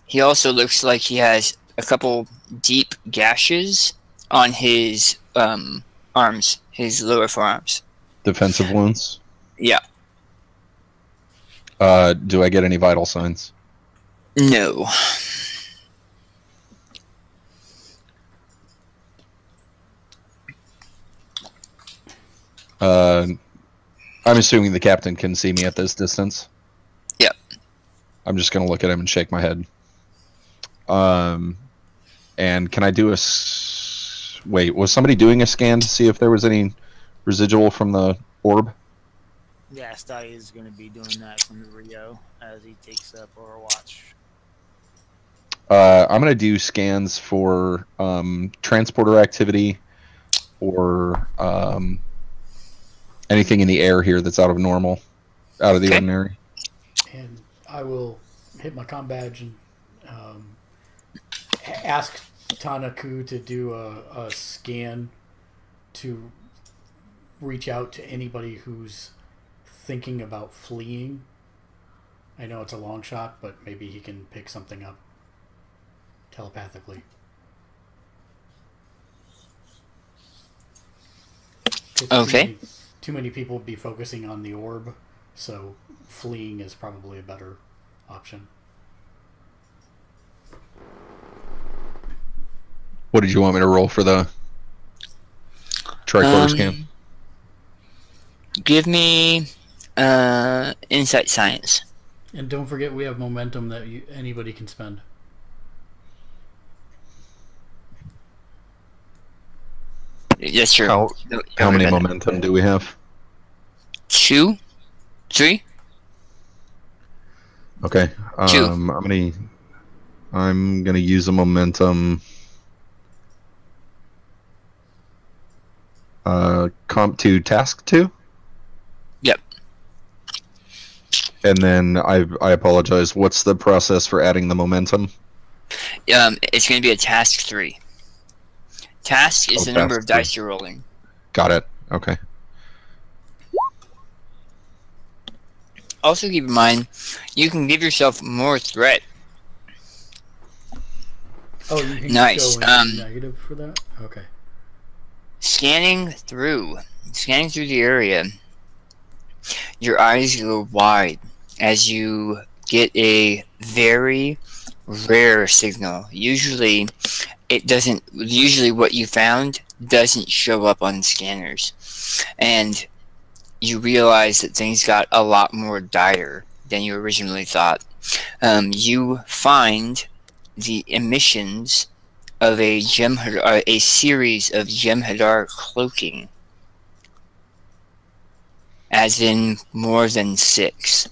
He also looks like he has a couple deep gashes on his arms, his lower forearms. Defensive wounds? Yeah. Do I get any vital signs? No. I'm assuming the captain can see me at this distance. Yep. I'm just going to look at him and shake my head. And can I do wait, was somebody doing a scan to see if there was any residual from the orb? Yeah, Stadi is going to be doing that from the Rio as he takes up Overwatch. I'm going to do scans for transporter activity or anything in the air here that's out of the ordinary. And I will hit my comm badge and ask Tanaku to do a scan to reach out to anybody who's thinking about fleeing. I know it's a long shot, but maybe he can pick something up telepathically. Okay. Too many people would be focusing on the orb, so fleeing is probably a better option. What did you want me to roll for the tricorder scan? Give me insight science. And don't forget, we have momentum that anybody can spend. That's true. How many momentum do we have? 2? 3? Okay. 2. I'm gonna use a momentum. Comp to task 2. Yep. And then I apologize. What's the process for adding the momentum? It's going to be a task 3. Task is the number of dice you're rolling. Got it. Okay. Also keep in mind, you can give yourself more threat. Oh, you can nice. go in negative for that? Okay. Scanning through the area, your eyes go wide as you get a very rare signal. Usually what you found doesn't show up on scanners, and you realize that things got a lot more dire than you originally thought. You find the emissions of a series of Jem'Hadar cloaking, as in more than 6.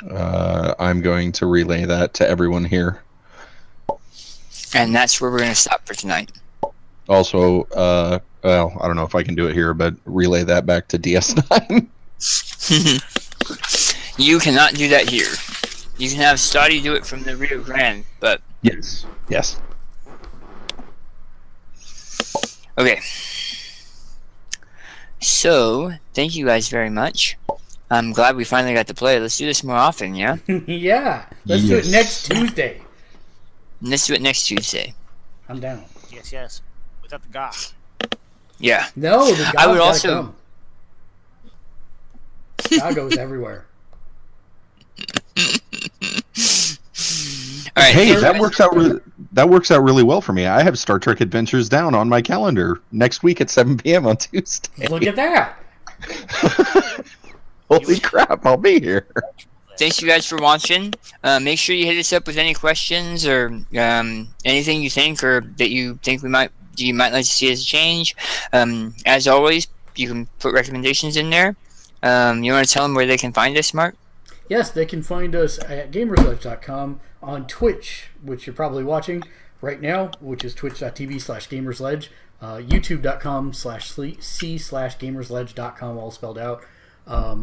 I'm going to relay that to everyone here. And that's where we're going to stop for tonight. Also, well, I don't know if I can do it here, but relay that back to DS9. You cannot do that here. You can have Stoddy do it from the Rio Grande, but... Yes. Yes. Okay. So, thank you guys very much. I'm glad we finally got to play. Let's do this more often, yeah? Yeah. Let's do it next Tuesday. Let's do it next Tuesday. I'm down. Yes. Without the goth. Yeah. No, the I would also... come. God goes everywhere. All right, hey, that works out really well for me. I have Star Trek Adventures down on my calendar next week at 7 p.m. on Tuesday. Look at that. Holy crap, I'll be here. Thanks you guys for watching. Make sure you hit us up with any questions or anything you think you might like to see us change. As always, you can put recommendations in there. You want to tell them where they can find us, Mark? Yes, they can find us at gamersledge.com, on Twitch, which you're probably watching right now, which is twitch.tv/gamersledge, youtube.com/c/gamersledge.com, all spelled out,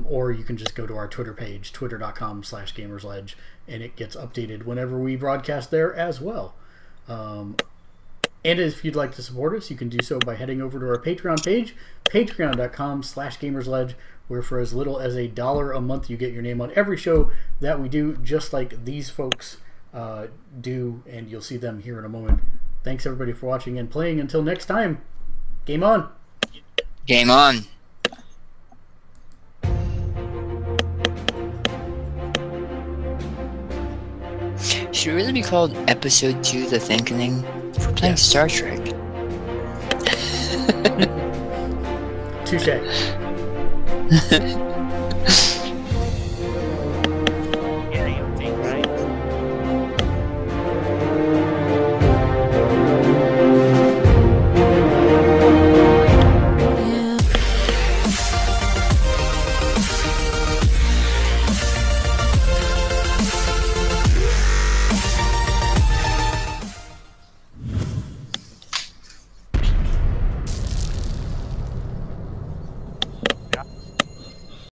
or you can just go to our Twitter page, twitter.com/gamersledge, and it gets updated whenever we broadcast there as well. And if you'd like to support us, you can do so by heading over to our Patreon page, patreon.com/gamersledge, where for as little as $1 a month you get your name on every show that we do, just like these folks do, and you'll see them here in a moment. Thanks everybody for watching and playing. Until next time, game on. Game on. Should it really be called Episode 2, The Thinkening? If we're playing Star Trek. Touche.